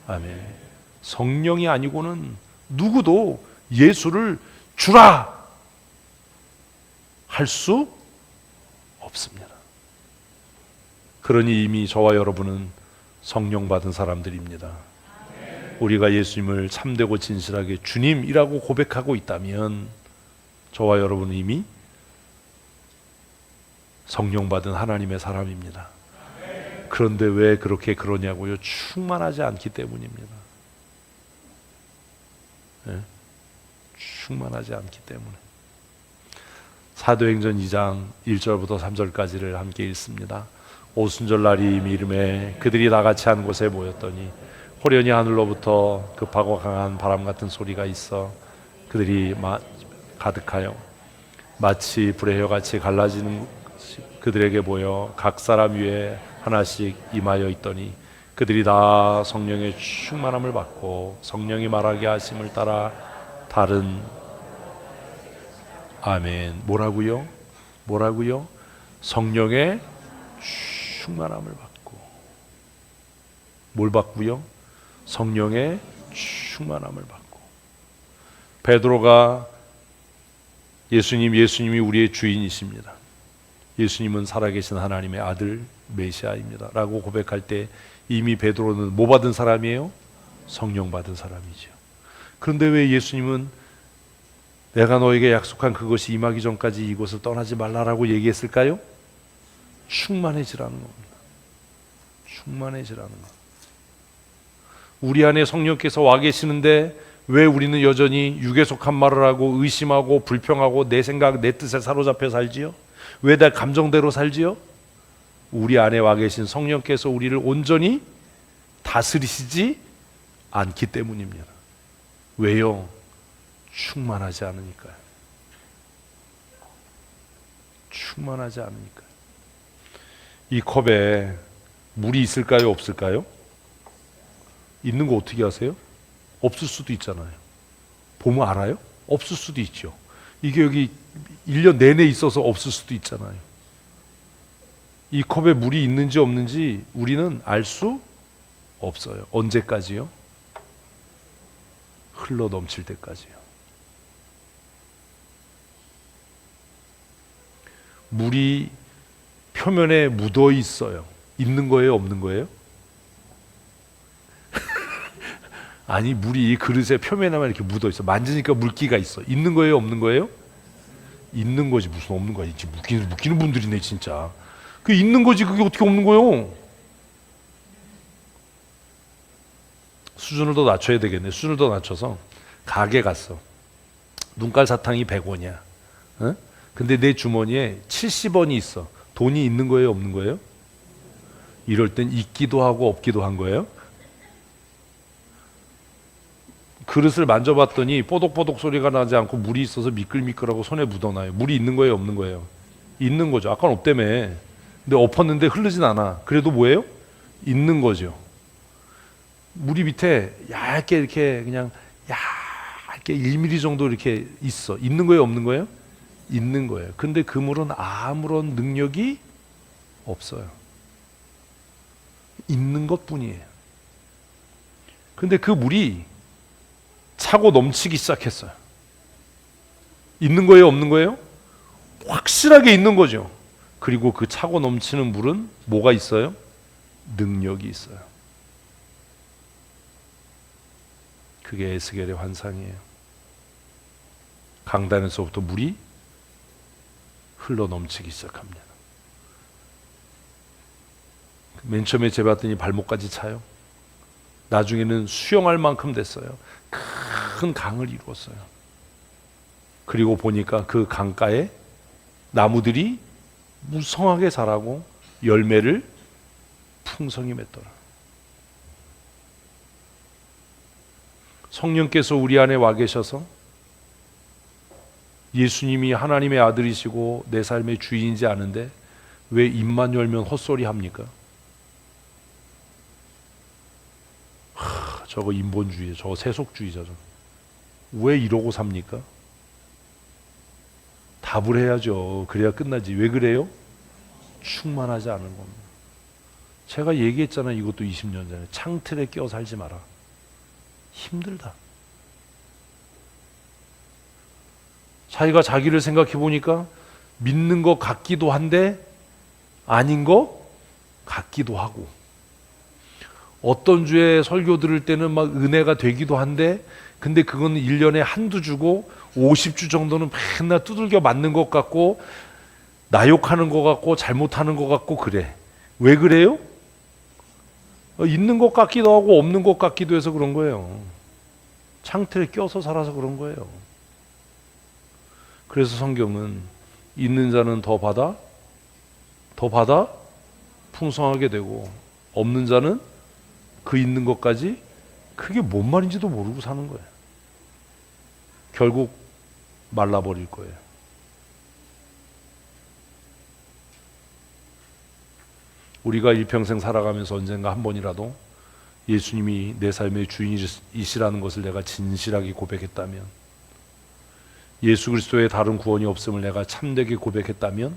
아멘. 성령이 아니고는 누구도 예수를 주라 할 수 없습니다. 그러니 이미 저와 여러분은 성령 받은 사람들입니다. 우리가 예수님을 참되고 진실하게 주님이라고 고백하고 있다면 저와 여러분은 이미 성령 받은 하나님의 사람입니다. 그런데 왜 그렇게 그러냐고요? 충만하지 않기 때문입니다. 네? 충만하지 않기 때문에. 사도행전 2장 1절부터 3절까지를 함께 읽습니다. 오순절 날이 이름에 그들이 다 같이 한 곳에 모였더니 호련히 하늘로부터 급하고 강한 바람 같은 소리가 있어 그들이 가득하여 마치 불의 혀같이 갈라지는 그들에게 보여 각 사람 위에 하나씩 임하여 있더니 그들이 다 성령의 충만함을 받고 성령이 말하게 하심을 따라 다른 아멘. 뭐라고요? 성령의 충만함을 받고 뭘 받고요? 성령의 충만함을 받고. 베드로가 예수님이 우리의 주인이십니다. 예수님은 살아계신 하나님의 아들 메시아입니다 라고 고백할 때 이미 베드로는 뭐 받은 사람이에요? 성령 받은 사람이죠. 그런데 왜 예수님은 내가 너에게 약속한 그것이 임하기 전까지 이곳을 떠나지 말라라고 얘기했을까요? 충만해지라는 겁니다. 충만해지라는 것. 우리 안에 성령께서 와 계시는데 왜 우리는 여전히 육에 속한 말을 하고 의심하고 불평하고 내 생각 내 뜻에 사로잡혀 살지요? 왜 내 감정대로 살지요? 우리 안에 와 계신 성령께서 우리를 온전히 다스리시지 않기 때문입니다. 왜요? 충만하지 않으니까요. 충만하지 않으니까요. 이 컵에 물이 있을까요? 없을까요? 있는 거 어떻게 아세요? 없을 수도 있잖아요. 보면 알아요? 없을 수도 있죠. 이게 여기 1년 내내 있어서 없을 수도 있잖아요. 이 컵에 물이 있는지 없는지 우리는 알 수 없어요. 언제까지요? 흘러 넘칠 때까지요. 물이 표면에 묻어 있어요. 있는 거예요, 없는 거예요? 아니, 물이 이 그릇의 표면에만 이렇게 묻어 있어. 만지니까 물기가 있어. 있는 거예요, 없는 거예요? 있는 거지. 무슨 없는 거야. 지금 묶이는 분들이네, 진짜. 그 있는 거지. 그게 어떻게 없는 거예요? 수준을 더 낮춰야 되겠네. 수준을 더 낮춰서 가게 갔어. 눈깔 사탕이 100원이야. 어? 근데 내 주머니에 70원이 있어. 돈이 있는 거예요, 없는 거예요? 이럴 땐 있기도 하고 없기도 한 거예요? 그릇을 만져봤더니 뽀독뽀독 소리가 나지 않고 물이 있어서 미끌미끌하고 손에 묻어나요. 물이 있는 거예요, 없는 거예요? 있는 거죠. 아까는 없다며. 근데 엎었는데 흐르진 않아. 그래도 뭐예요? 있는 거죠. 물이 밑에 얇게 이렇게 그냥 얇게 1mm 정도 이렇게 있어. 있는 거예요, 없는 거예요? 있는 거예요. 근데 그 물은 아무런 능력이 없어요. 있는 것뿐이에요. 근데 그 물이 차고 넘치기 시작했어요. 있는 거예요, 없는 거예요? 확실하게 있는 거죠. 그리고 그 차고 넘치는 물은 뭐가 있어요? 능력이 있어요. 그게 에스겔의 환상이에요. 강단에서부터 물이 흘러 넘치기 시작합니다. 맨 처음에 재봤더니 발목까지 차요. 나중에는 수영할 만큼 됐어요. 큰 강을 이루었어요. 그리고 보니까 그 강가에 나무들이 무성하게 자라고 열매를 풍성히 맺더라. 성령께서 우리 안에 와 계셔서 예수님이 하나님의 아들이시고 내 삶의 주인이지 않은데 왜 입만 열면 헛소리 합니까? 저거 인본주의, 저거 세속주의자죠. 왜 이러고 삽니까? 답을 해야죠. 그래야 끝나지. 왜 그래요? 충만하지 않은 겁니다. 제가 얘기했잖아요. 이것도 20년 전에. 창틀에 끼어 살지 마라. 힘들다. 자기가 자기를 생각해 보니까 믿는 것 같기도 한데 아닌 것 같기도 하고, 어떤 주에 설교 들을 때는 막 은혜가 되기도 한데 근데 그건 1년에 한두 주고 50주 정도는 맨날 두들겨 맞는 것 같고 나욕하는 것 같고 잘못하는 것 같고 그래. 왜 그래요? 있는 것 같기도 하고 없는 것 같기도 해서 그런 거예요. 창틀에 껴서 살아서 그런 거예요. 그래서 성경은 있는 자는 더 받아 풍성하게 되고 없는 자는 그 있는 것까지 그게 뭔 말인지도 모르고 사는 거예요. 결국 말라버릴 거예요. 우리가 일평생 살아가면서 언젠가 한 번이라도 예수님이 내 삶의 주인이시라는 것을 내가 진실하게 고백했다면, 예수 그리스도의 다른 구원이 없음을 내가 참되게 고백했다면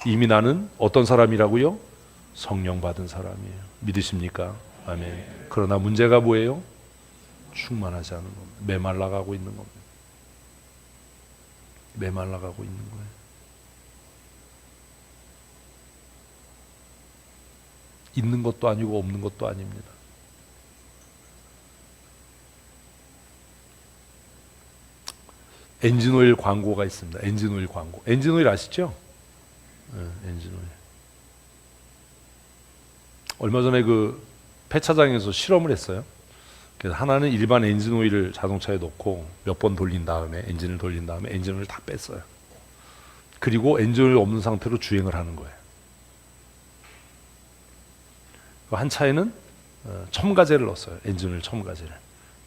이미 나는 어떤 사람이라고요? 성령 받은 사람이에요. 믿으십니까? 아멘. 그러나 문제가 뭐예요? 충만하지 않은 겁니다. 메말라가고 있는 겁니다. 메말라가고 있는 거예요. 있는 것도 아니고 없는 것도 아닙니다. 엔진오일 광고가 있습니다. 엔진오일 광고. 엔진오일 아시죠? 네, 엔진오일. 얼마 전에 그 폐차장에서 실험을 했어요. 그래서 하나는 일반 엔진오일을 자동차에 넣고 몇 번 돌린 다음에 엔진을 돌린 다음에 엔진오일을 다 뺐어요. 그리고 엔진오일 없는 상태로 주행을 하는 거예요. 한 차에는 첨가제를 넣었어요. 엔진오일 첨가제를.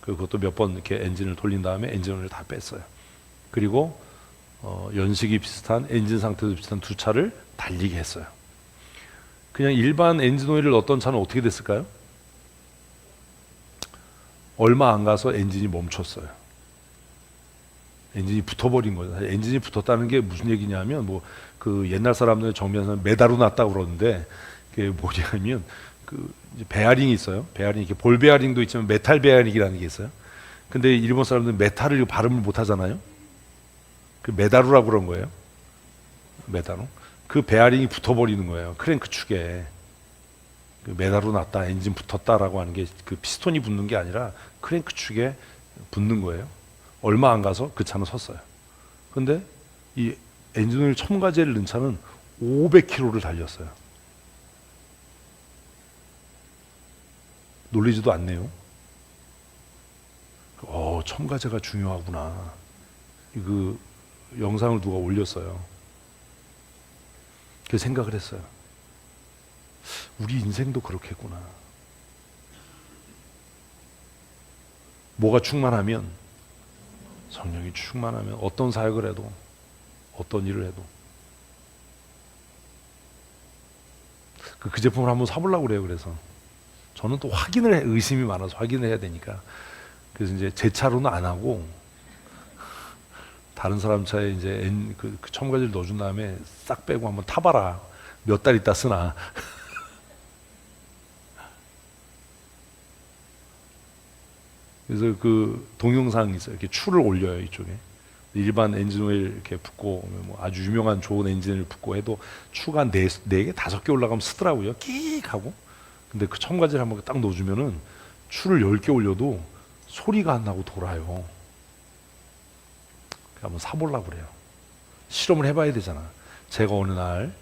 그것도 몇 번 이렇게 엔진을 돌린 다음에 엔진오일을 다 뺐어요. 그리고 연식이 비슷한 엔진 상태도 비슷한 두 차를 달리게 했어요. 그냥 일반 엔진오일을 넣었던 차는 어떻게 됐을까요? 얼마 안 가서 엔진이 멈췄어요. 엔진이 붙어버린 거죠. 엔진이 붙었다는 게 무슨 얘기냐면 뭐 그 옛날 사람들 정면에서 메다로 났다고 그러는데 그게 뭐냐면 그 이제 베어링이 있어요. 베어링 이렇게 볼 베어링도 있지만 메탈 베어링이라는 게 있어요. 근데 일본 사람들은 메탈을 발음을 못 하잖아요. 그 메다루라고 그런 거예요. 메다루. 그 베어링이 붙어버리는 거예요. 크랭크 축에. 그 메다루 났다, 엔진 붙었다라고 하는 게 그 피스톤이 붙는 게 아니라 크랭크 축에 붙는 거예요. 얼마 안 가서 그 차는 섰어요. 근데 이 엔진오일 첨가제를 넣은 차는 500km를 달렸어요. 놀리지도 않네요. 첨가제가 중요하구나. 그 영상을 누가 올렸어요. 그 생각을 했어요. 우리 인생도 그렇겠구나. 뭐가 충만하면, 성령이 충만하면 어떤 사역을 해도, 어떤 일을 해도 그 제품을 한번 사보려고 그래요. 그래서 저는 또 의심이 많아서 확인을 해야 되니까, 그래서 이제 제 차로는 안 하고 다른 사람 차에 이제 그 첨가제를 넣어준 다음에 싹 빼고 한번 타봐라. 몇 달 있다 쓰나. 그래서 그 동영상이 있어요. 이렇게 추를 올려요, 이쪽에. 일반 엔진 오일 이렇게 붓고, 뭐 아주 유명한 좋은 엔진을 붓고 해도 추가 한 4개, 5개 올라가면 쓰더라고요. 끽 하고. 근데 그 첨가제를 한번 딱 넣어주면은 추를 10개 올려도 소리가 안 나고 돌아요. 한번 사보려고 그래요. 실험을 해봐야 되잖아. 제가 어느 날,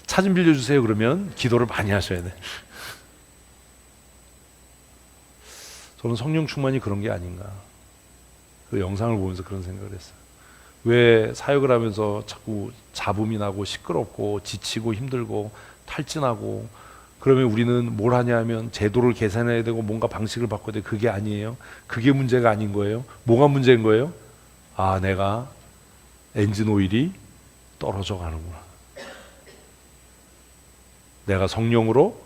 차 좀 빌려주세요. 그러면 기도를 많이 하셔야 돼. 저는 성령 충만이 그런 게 아닌가. 그 영상을 보면서 그런 생각을 했어요. 왜 사역을 하면서 자꾸 잡음이 나고 시끄럽고 지치고 힘들고 탈진하고, 그러면 우리는 뭘 하냐 하면 제도를 계산해야 되고 뭔가 방식을 바꿔야 돼. 그게 아니에요. 그게 문제가 아닌 거예요. 뭐가 문제인 거예요? 내가 엔진 오일이 떨어져 가는구나. 내가 성령으로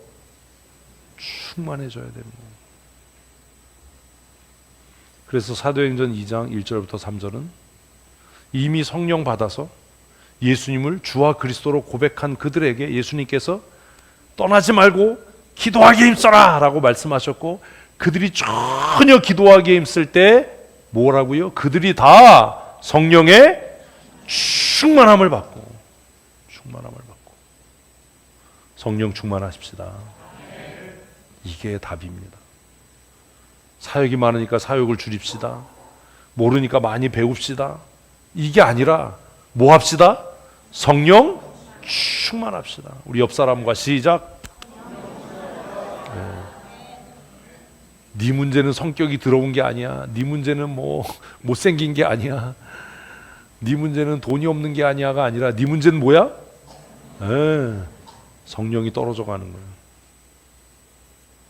충만해져야 되는 거예요. 그래서 사도행전 2장 1절부터 3절은 이미 성령 받아서 예수님을 주와 그리스도로 고백한 그들에게 예수님께서 떠나지 말고 기도하기에 힘써라 라고 말씀하셨고, 그들이 전혀 기도하기에 힘쓸 때 뭐라고요? 그들이 다 성령의 충만함을 받고, 성령 충만하십시다. 이게 답입니다. 사역이 많으니까 사역을 줄입시다. 모르니까 많이 배웁시다. 이게 아니라 뭐 합시다? 성령 충만합시다. 우리 옆 사람과 시작. 네 문제는 성격이 더러운 게 아니야. 네 문제는 뭐 못생긴 게 아니야. 네 문제는 돈이 없는 게 아니야가 아니라 네 문제는 뭐야? 성령이 떨어져 가는 거야.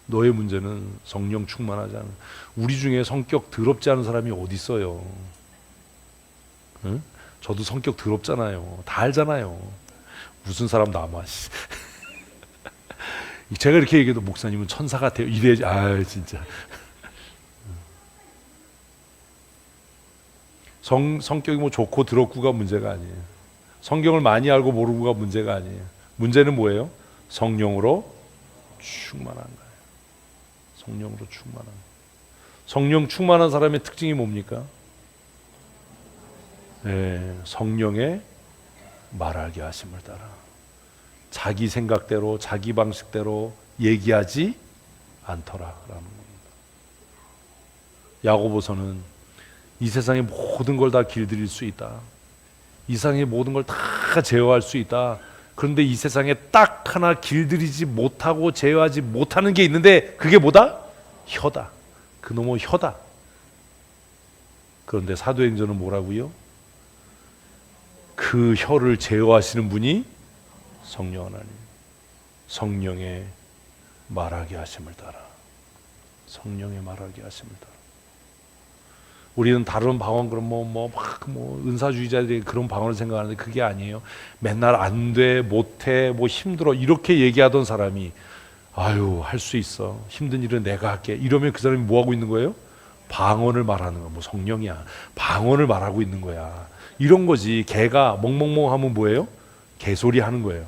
너의 문제는 성령 충만하지 않은. 우리 중에 성격 더럽지 않은 사람이 어디 있어요? 응? 저도 성격 더럽잖아요. 다 알잖아요. 무슨 사람 남아. 제가 이렇게 얘기해도 목사님은 천사 같아요. 이래야지. 진짜. 성격이 뭐 좋고 더럽고가 문제가 아니에요. 성경을 많이 알고 모르고가 문제가 아니에요. 문제는 뭐예요? 성령으로 충만한 거예요. 성령으로 충만한. 성령 충만한 사람의 특징이 뭡니까? 성령의 말하게 하심을 따라 자기 생각대로 자기 방식대로 얘기하지 않더라라는 겁니다. 야고보서는 이 세상의 모든 걸 다 길들일 수 있다. 이 세상의 모든 걸 다 제어할 수 있다. 그런데 이 세상에 딱 하나 길들이지 못하고 제어하지 못하는 게 있는데 그게 뭐다? 혀다. 그놈의 혀다. 그런데 사도행전은 뭐라고요? 그 혀를 제어하시는 분이 성령 하나님. 성령의 말하게 하심을 따라. 성령의 말하게 하심을 따라. 우리는 다른 방언 그런 은사주의자들이 그런 방언을 생각하는데 그게 아니에요. 맨날 안 돼, 못해, 힘들어 이렇게 얘기하던 사람이 할 수 있어. 힘든 일은 내가 할게. 이러면 그 사람이 뭐 하고 있는 거예요? 방언을 말하는 거야. 뭐 성령이야. 방언을 말하고 있는 거야. 이런 거지. 개가 멍멍멍 하면 뭐예요? 개소리 하는 거예요.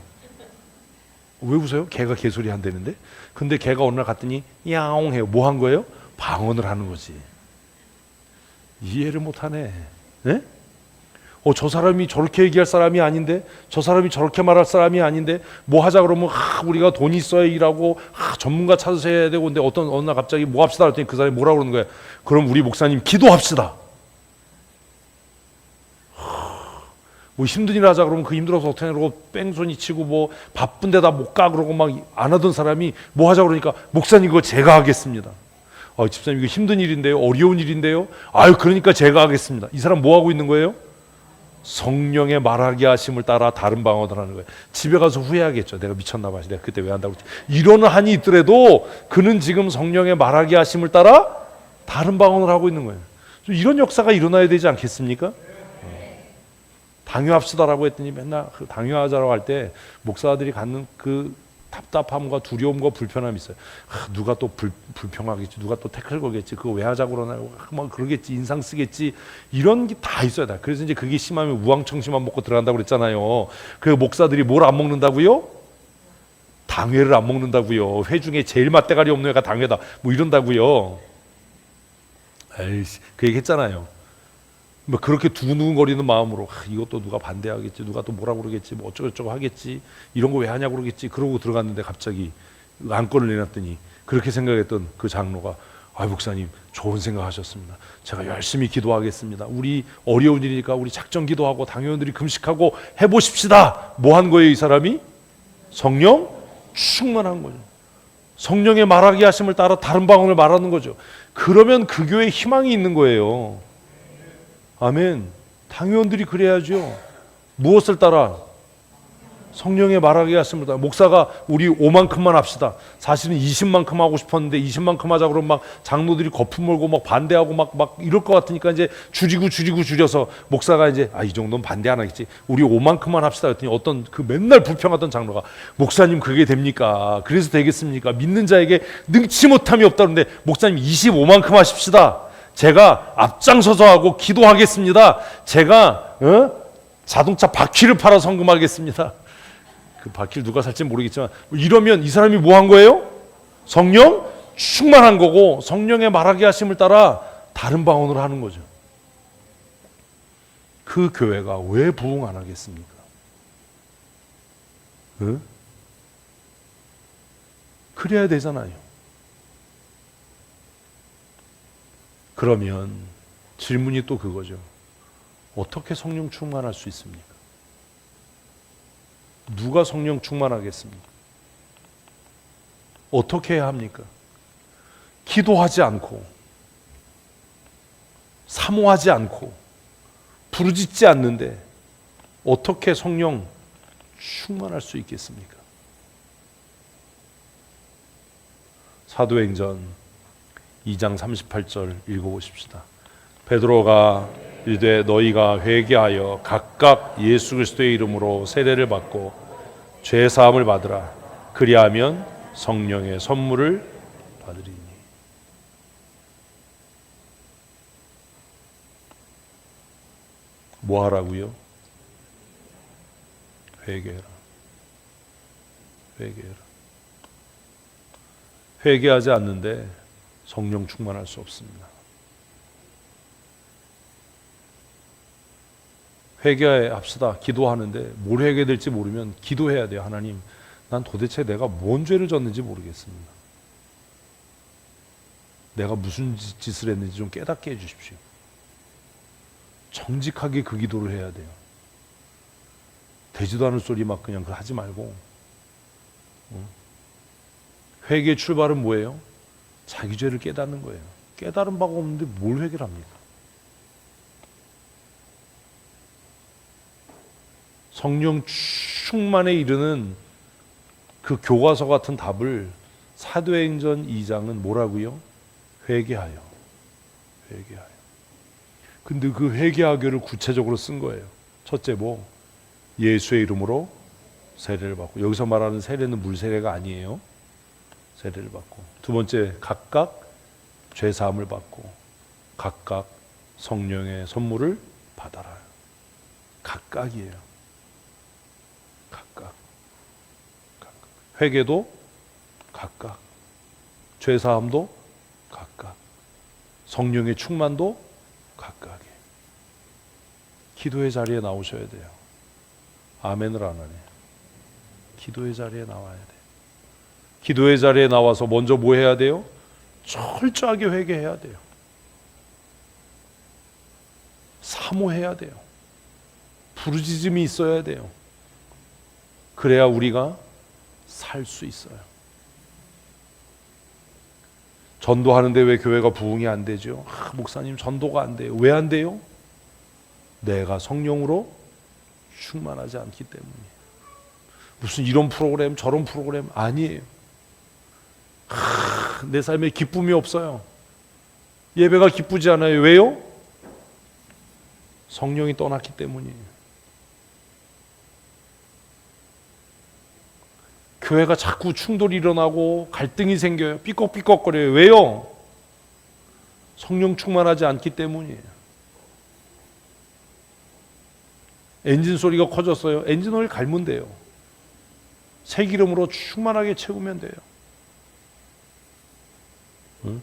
왜 웃어요? 개가 개소리 한다는데? 근데 개가 어느 날 갔더니 야옹 해요. 뭐 한 거예요? 방언을 하는 거지. 이해를 못하네. 네? 저 사람이 저렇게 얘기할 사람이 아닌데, 저 사람이 저렇게 말할 사람이 아닌데, 뭐 하자 그러면 우리가 돈이 있어야 일하고 전문가 찾으셔야 되고, 근데 어느 날 갑자기 뭐 합시다 그랬더니 그 사람이 뭐라고 그러는 거야? 그럼 우리 목사님 기도합시다. 뭐 힘든 일 하자 그러면 그 힘들어서 어떻게 하고 뺑소니 치고 뭐 바쁜데다 못 가 그러고 막 안 하던 사람이 뭐 하자 그러니까 목사님 그거 제가 하겠습니다. 집사님 이거 힘든 일인데요, 어려운 일인데요. 아유 그러니까 제가 하겠습니다. 이 사람 뭐 하고 있는 거예요? 성령의 말하게 하심을 따라 다른 방언을 하는 거예요. 집에 가서 후회하겠죠. 내가 미쳤나 봐. 내가 그때 왜 한다고 그랬지. 이런 한이 있더라도 그는 지금 성령의 말하게 하심을 따라 다른 방언을 하고 있는 거예요. 이런 역사가 일어나야 되지 않겠습니까? 당뇨합시다라고 했더니 맨날 그 당뇨하자라고 할 때 목사들이 갖는 그 답답함과 두려움과 불편함이 있어요. 누가 또 불평하겠지, 누가 또 태클 거겠지, 그거 왜 하자고 그러나요? 막 그러겠지, 인상 쓰겠지, 이런 게 다 있어요. 다. 그래서 이제 그게 심하면 우황청심만 먹고 들어간다고 그랬잖아요. 그 목사들이 뭘 안 먹는다고요? 당회를 안 먹는다고요. 회 중에 제일 맛대가리 없는 회가 당회다. 뭐 이런다고요. 에이씨, 그 얘기 했잖아요. 뭐 그렇게 두근두근거리는 마음으로 이것도 누가 반대하겠지, 누가 또 뭐라 그러겠지, 뭐 어쩌고저쩌고 하겠지, 이런 거 왜 하냐고 그러겠지, 그러고 들어갔는데 갑자기 안건을 내놨더니 그렇게 생각했던 그 장로가 목사님 좋은 생각하셨습니다. 제가 열심히 기도하겠습니다. 우리 어려운 일이니까 우리 작정 기도하고 당회원들이 금식하고 해보십시다. 뭐 한 거예요 이 사람이? 성령 충만한 거죠. 성령의 말하게 하심을 따라 다른 방언을 말하는 거죠. 그러면 그 교회에 희망이 있는 거예요. 아멘. 당회원들이 그래야죠. 무엇을 따라? 성령의 말하게 하심을 따라. 목사가 우리 5만큼만 합시다. 사실은 20만큼 하고 싶었는데 20만큼 하자 그러면 막 장로들이 거품 몰고 막 반대하고 막 이럴 것 같으니까 이제 줄여서 목사가 이제 이 정도는 반대 안 하겠지. 우리 5만큼만 합시다 그랬더니 어떤 그 맨날 불평하던 장로가 목사님 그게 됩니까? 그래서 되겠습니까? 믿는 자에게 능치 못함이 없다는데 목사님 25만큼 하십시다. 제가 앞장서서 하고 기도하겠습니다. 제가 자동차 바퀴를 팔아 성금하겠습니다. 그 바퀴를 누가 살지 모르겠지만 이러면 이 사람이 뭐 한 거예요? 성령 충만한 거고 성령의 말하게 하심을 따라 다른 방언으로 하는 거죠. 그 교회가 왜 부흥 안 하겠습니까? 그래야 되잖아요. 그러면 질문이 또 그거죠. 어떻게 성령 충만할 수 있습니까? 누가 성령 충만하겠습니까? 어떻게 해야 합니까? 기도하지 않고 사모하지 않고 부르짖지 않는데 어떻게 성령 충만할 수 있겠습니까? 사도행전 2장 38절 읽어보십시다. 베드로가 이르되 너희가 회개하여 각각 예수 그리스도의 이름으로 세례를 받고 죄 사함을 받으라. 그리하면 성령의 선물을 받으리니. 뭐 하라고요? 회개해라. 회개해라. 회개하지 않는데 성령 충만할 수 없습니다. 회개합시다. 기도하는데 뭘 회개될지 모르면 기도해야 돼요. 하나님, 난 도대체 내가 뭔 죄를 졌는지 모르겠습니다. 내가 무슨 짓을 했는지 좀 깨닫게 해주십시오. 정직하게 그 기도를 해야 돼요. 되지도 않을 소리 막 그냥 하지 말고. 회개의 출발은 뭐예요? 자기 죄를 깨닫는 거예요. 깨달은 바가 없는데 뭘 회개를 합니까? 성령 충만에 이르는 그 교과서 같은 답을 사도행전 2장은 뭐라고요? 회개하여. 회개하여. 근데 그 회개하기를 구체적으로 쓴 거예요. 첫째 뭐? 예수의 이름으로 세례를 받고. 여기서 말하는 세례는 물 세례가 아니에요. 세례를 받고. 두 번째 각각 죄 사함을 받고. 각각 성령의 선물을 받아라. 각각이에요. 각각. 회개도 각각. 죄사함도 각각. 성령의 충만도 각각이에요. 기도의 자리에 나오셔야 돼요. 아멘을 안 하네. 기도의 자리에 나와야 돼요. 기도의 자리에 나와서 먼저 뭐 해야 돼요? 철저하게 회개해야 돼요. 사모해야 돼요. 부르짖음이 있어야 돼요. 그래야 우리가 살 수 있어요. 전도하는데 왜 교회가 부흥이 안 되죠? 목사님 전도가 안 돼요. 왜 안 돼요? 내가 성령으로 충만하지 않기 때문이에요. 무슨 이런 프로그램 저런 프로그램 아니에요. 내 삶에 기쁨이 없어요. 예배가 기쁘지 않아요. 왜요? 성령이 떠났기 때문이에요. 교회가 자꾸 충돌이 일어나고 갈등이 생겨요. 삐걱삐걱거려요. 왜요? 성령 충만하지 않기 때문이에요. 엔진 소리가 커졌어요. 엔진 오일 갈면 돼요. 새 기름으로 충만하게 채우면 돼요. 응?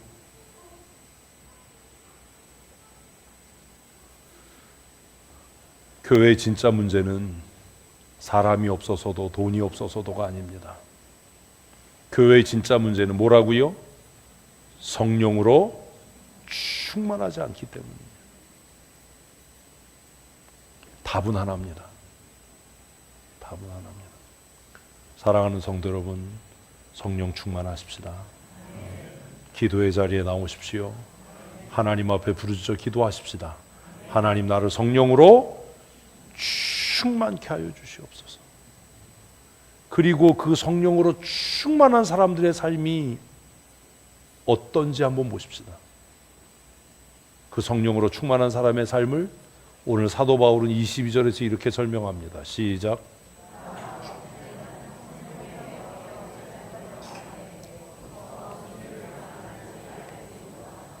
교회의 진짜 문제는 사람이 없어서도 돈이 없어서도가 아닙니다. 교회의 진짜 문제는 뭐라고요? 성령으로 충만하지 않기 때문입니다. 답은 하나입니다. 답은 하나입니다. 사랑하는 성도 여러분, 성령 충만하십시다. 기도의 자리에 나오십시오. 하나님 앞에 부르짖어 기도하십시다. 하나님, 나를 성령으로 충만케 하여 주시옵소서. 그리고 그 성령으로 충만한 사람들의 삶이 어떤지 한번 보십시다. 그 성령으로 충만한 사람의 삶을 오늘 사도 바울은 22절에서 이렇게 설명합니다. 시작.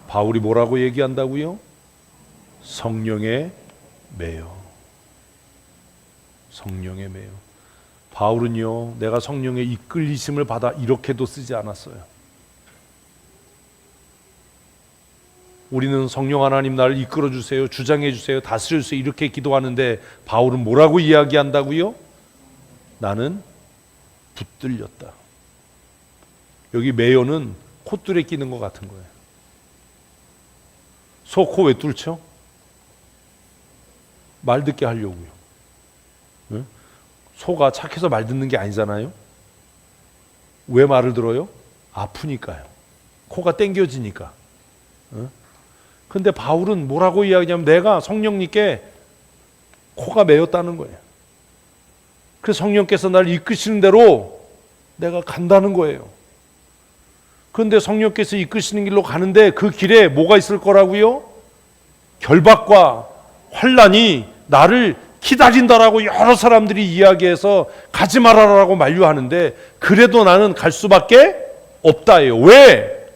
바울이 뭐라고 얘기한다고요? 성령에 매여. 성령에 매여. 바울은요, 내가 성령의 이끌리심을 받아 이렇게도 쓰지 않았어요. 우리는 성령 하나님 나를 이끌어 주세요, 주장해 주세요, 다스려 주세요 이렇게 기도하는데 바울은 뭐라고 이야기한다고요? 나는 붙들렸다. 여기 매여는 콧줄에 끼는 것 같은 거예요. 소, 코 왜 뚫죠? 말 듣게 하려고요. 네? 소가 착해서 말 듣는 게 아니잖아요. 왜 말을 들어요? 아프니까요. 코가 땡겨지니까. 근데 바울은 뭐라고 이야기하냐면 내가 성령님께 코가 매였다는 거예요. 그래서 성령께서 나를 이끄시는 대로 내가 간다는 거예요. 그런데 성령께서 이끄시는 길로 가는데 그 길에 뭐가 있을 거라고요? 결박과 환난이 나를 기다린다라고 여러 사람들이 이야기해서 가지 말아라라고 만류하는데 그래도 나는 갈 수밖에 없다예요. 왜?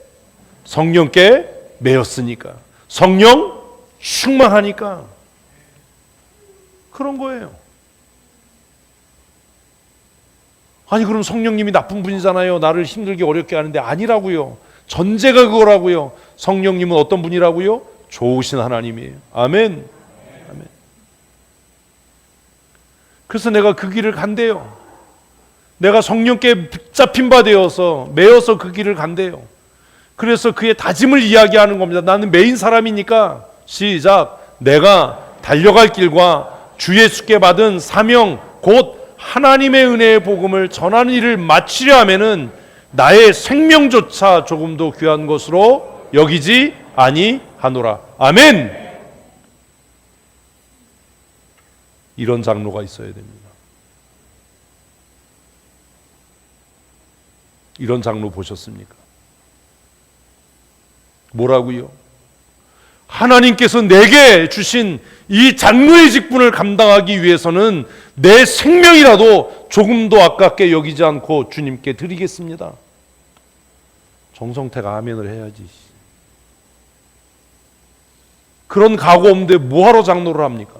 성령께 매였으니까. 성령 충만하니까. 그런 거예요. 아니 그럼 성령님이 나쁜 분이잖아요. 나를 힘들게 어렵게 하는데 아니라고요. 전제가 그거라고요. 성령님은 어떤 분이라고요? 좋으신 하나님이에요. 아멘. 아멘. 그래서 내가 그 길을 간대요. 내가 성령께 붙잡힌 바 되어서 매여서 그 길을 간대요. 그래서 그의 다짐을 이야기하는 겁니다. 나는 매인 사람이니까 시작. 내가 달려갈 길과 주 예수께 받은 사명 곧 하나님의 은혜의 복음을 전하는 일을 마치려 하면은 나의 생명조차 조금도 귀한 것으로 여기지 아니하노라. 아멘. 이런 장로가 있어야 됩니다. 이런 장로 보셨습니까? 뭐라고요? 하나님께서 내게 주신 이 장로의 직분을 감당하기 위해서는 내 생명이라도 조금도 아깝게 여기지 않고 주님께 드리겠습니다. 정성태가 아멘을 해야지. 그런 각오 없는데 뭐하러 장로를 합니까?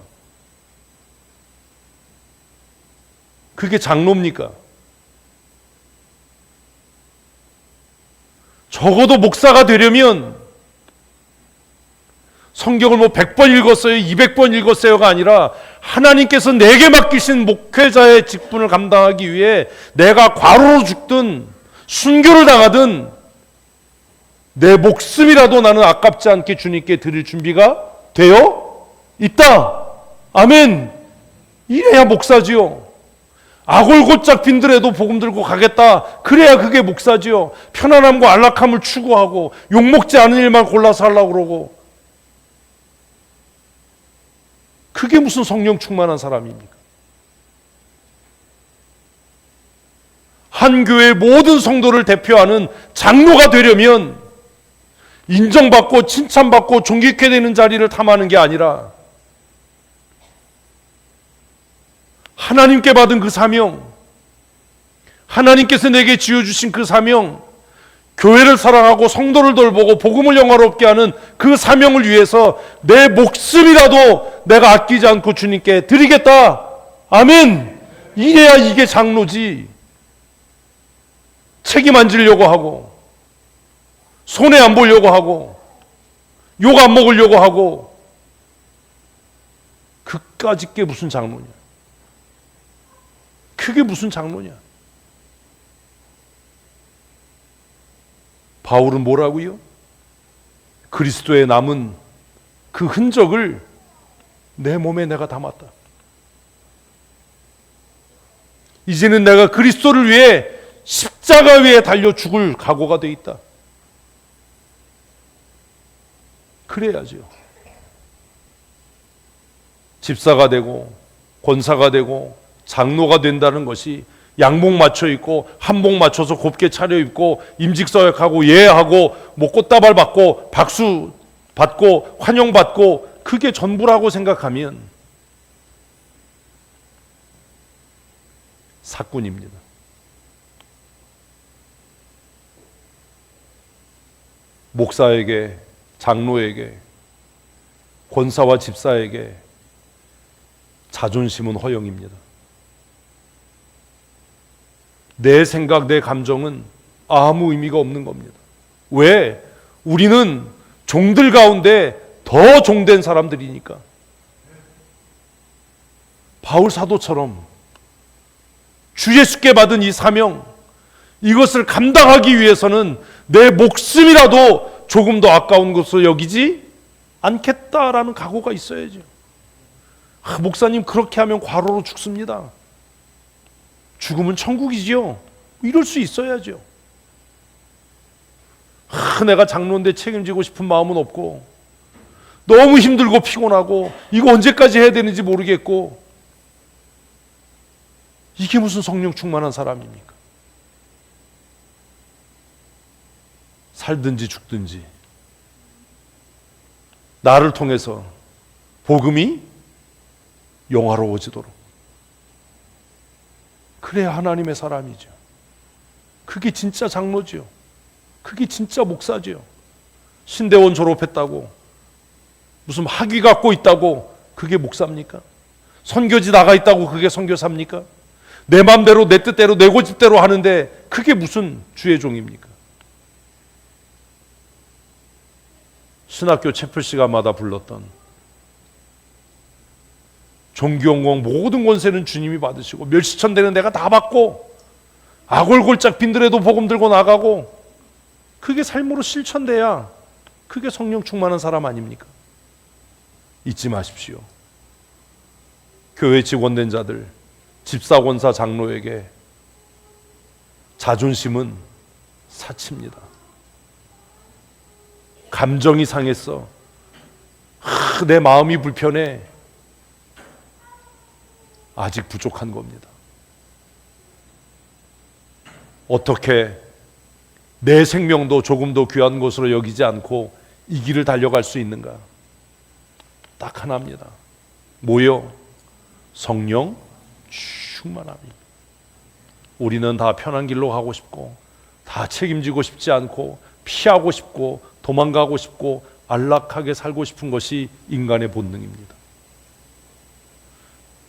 그게 장로입니까? 적어도 목사가 되려면 성경을 100번 읽었어요, 200번 읽었어요가 아니라 하나님께서 내게 맡기신 목회자의 직분을 감당하기 위해 내가 과로로 죽든 순교를 당하든 내 목숨이라도 나는 아깝지 않게 주님께 드릴 준비가 되어 있다. 아멘. 이래야 목사지요. 아골골짝 빈들에도 복음 들고 가겠다. 그래야 그게 목사지요. 편안함과 안락함을 추구하고 욕먹지 않은 일만 골라서 하려고 그러고, 그게 무슨 성령 충만한 사람입니까? 한 교회의 모든 성도를 대표하는 장로가 되려면 인정받고 칭찬받고 존귀케 되는 자리를 탐하는 게 아니라 하나님께 받은 그 사명, 하나님께서 내게 지어주신 그 사명, 교회를 사랑하고 성도를 돌보고 복음을 영화롭게 하는 그 사명을 위해서 내 목숨이라도 내가 아끼지 않고 주님께 드리겠다. 아멘. 이래야 이게 장로지. 책임 안 지려고 하고, 손해 안 보려고 하고, 욕 안 먹으려고 하고, 그까짓 게 무슨 장로냐? 그게 무슨 장로냐? 바울은 뭐라고요? 그리스도에 남은 그 흔적을 내 몸에 내가 담았다. 이제는 내가 그리스도를 위해 십자가 위에 달려 죽을 각오가 돼 있다. 그래야죠. 집사가 되고 권사가 되고 장로가 된다는 것이 양복 맞춰 입고 한복 맞춰서 곱게 차려입고 임직서약하고 예하고 뭐 꽃다발 받고 박수 받고 환영받고 그게 전부라고 생각하면 사꾼입니다. 목사에게, 장로에게, 권사와 집사에게 자존심은 허영입니다. 내 생각, 내 감정은 아무 의미가 없는 겁니다. 왜? 우리는 종들 가운데 더 종된 사람들이니까. 바울 사도처럼 주 예수께 받은 이 사명, 이것을 감당하기 위해서는 내 목숨이라도 조금 더 아까운 것으로 여기지 않겠다라는 각오가 있어야죠. 목사님 그렇게 하면 과로로 죽습니다. 죽으면 천국이지요. 이럴 수 있어야죠. 내가 장로인데 책임지고 싶은 마음은 없고 너무 힘들고 피곤하고 이거 언제까지 해야 되는지 모르겠고, 이게 무슨 성령 충만한 사람입니까? 살든지 죽든지 나를 통해서 복음이 영화로워지도록, 그래야 하나님의 사람이죠. 그게 진짜 장로죠. 그게 진짜 목사죠. 신대원 졸업했다고 무슨 학위 갖고 있다고 그게 목사입니까? 선교지 나가 있다고 그게 선교사입니까? 내 맘대로 내 뜻대로 내 고집대로 하는데 그게 무슨 주의 종입니까? 신학교 채플 시간마다 불렀던 종교원공 모든 권세는 주님이 받으시고 멸시천대는 내가 다 받고 아골골짝 빈들에도 복음 들고 나가고, 그게 삶으로 실천돼야 그게 성령 충만한 사람 아닙니까? 잊지 마십시오. 교회 직원된 자들, 집사, 권사, 장로에게 자존심은 사치입니다. 감정이 상했어, 내 마음이 불편해, 아직 부족한 겁니다. 어떻게 내 생명도 조금도 귀한 것으로 여기지 않고 이 길을 달려갈 수 있는가? 딱 하나입니다. 뭐요? 성령 충만함입니다. 우리는 다 편한 길로 가고 싶고 다 책임지고 싶지 않고 피하고 싶고 도망가고 싶고 안락하게 살고 싶은 것이 인간의 본능입니다.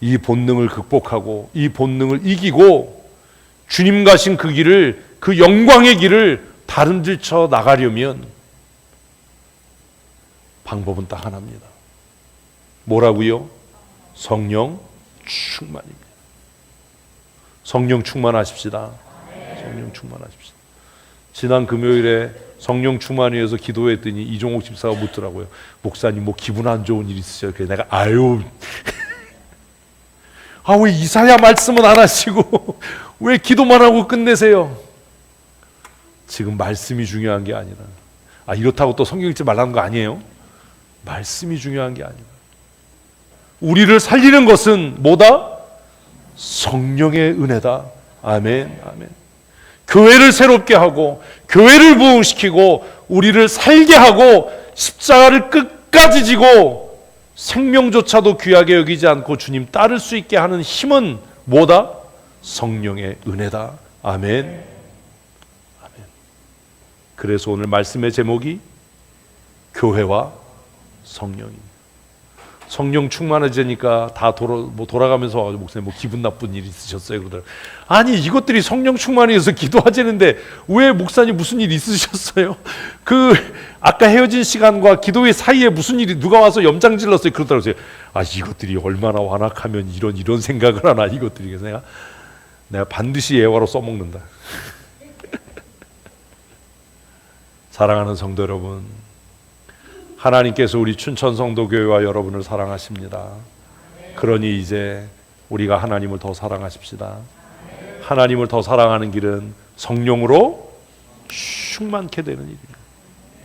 이 본능을 극복하고 이 본능을 이기고 주님 가신 그 길을, 그 영광의 길을 다름질쳐 나가려면 방법은 딱 하나입니다. 뭐라고요? 성령 충만입니다. 성령 충만하십시다. 성령 충만하십시다. 지난 금요일에 성령 충만에 위해서 기도했더니 이종옥 집사가 묻더라고요. 목사님 뭐 기분 안 좋은 일 있으셔요? 그래서 내가 왜 이사야 말씀은 안 하시고 왜 기도만 하고 끝내세요? 지금 말씀이 중요한 게 아니라, 이렇다고 또 성경 읽지 말라는 거 아니에요? 말씀이 중요한 게 아니라 우리를 살리는 것은 뭐다? 성령의 은혜다. 아멘, 아멘. 교회를 새롭게 하고 교회를 부흥시키고 우리를 살게 하고 십자가를 끝까지 지고 생명조차도 귀하게 여기지 않고 주님 따를 수 있게 하는 힘은 뭐다? 성령의 은혜다. 아멘, 아멘. 그래서 오늘 말씀의 제목이 교회와 성령입니다. 성령 충만해지니까 다 돌아가면서 와가지고 목사님 뭐 기분 나쁜 일 있으셨어요? 그러더라고요. 아니 이것들이 성령 충만해서 기도하자는데 왜 목사님 무슨 일 있으셨어요? 아까 헤어진 시간과 기도회 사이에 무슨 일이 누가 와서 염장 질렀어요? 그러더라고요. 이것들이 얼마나 완악하면 이런 생각을 하나 이것들이. 그래서 내가 반드시 예화로 써먹는다. 사랑하는 성도 여러분, 하나님께서 우리 춘천성도교회와 여러분을 사랑하십니다. 그러니 이제 우리가 하나님을 더 사랑하십시다. 하나님을 더 사랑하는 길은 성령으로 충만케 되는 일입니다.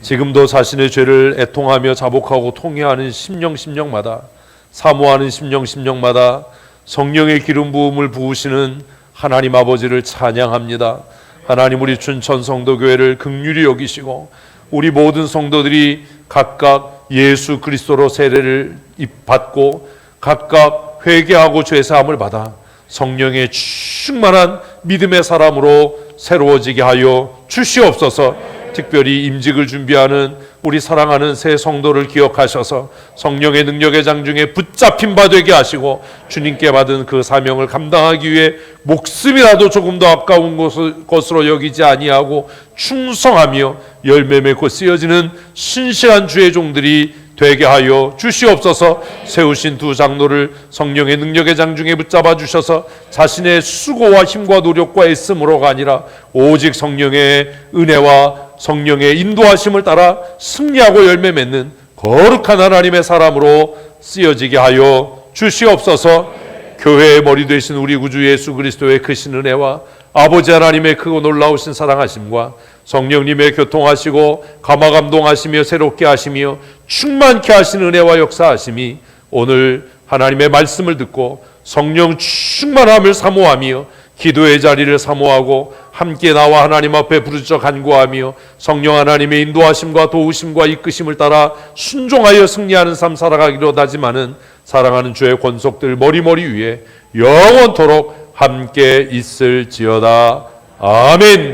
지금도 자신의 죄를 애통하며 자복하고 통회하는 심령마다, 사모하는 심령마다 성령의 기름 부음을 부으시는 하나님 아버지를 찬양합니다. 하나님, 우리 춘천성도교회를 긍휼히 여기시고 우리 모든 성도들이 각각 예수 그리스도로 세례를 받고 각각 회개하고 죄사함을 받아 성령의 충만한 믿음의 사람으로 새로워지게 하여 주시옵소서. 특별히 임직을 준비하는 우리 사랑하는 새 성도를 기억하셔서 성령의 능력의 장중에 붙잡힌 바 되게 하시고 주님께 받은 그 사명을 감당하기 위해 목숨이라도 조금 더 아까운 것으로 여기지 아니하고 충성하며 열매 맺고 쓰여지는 신실한 주의 종들이 되게 하여 주시옵소서. 세우신 두 장로를 성령의 능력의 장중에 붙잡아 주셔서 자신의 수고와 힘과 노력과 애씀으로가 아니라 오직 성령의 은혜와 성령의 인도하심을 따라 승리하고 열매 맺는 거룩한 하나님의 사람으로 쓰여지게 하여 주시옵소서. 교회의 머리 되신 우리 구주 예수 그리스도의 크신 은혜와 아버지 하나님의 크고 놀라우신 사랑하심과 성령님의 교통하시고 감화감동하시며 새롭게 하시며 충만케 하시는 은혜와 역사하심이 오늘 하나님의 말씀을 듣고 성령 충만함을 사모하며 기도의 자리를 사모하고 함께 나와 하나님 앞에 부르짖어 간구하며 성령 하나님의 인도하심과 도우심과 이끄심을 따라 순종하여 승리하는 삶 살아가기로 다짐하는 사랑하는 주의 권속들 머리머리 위에 영원토록 함께 있을지어다. 아멘.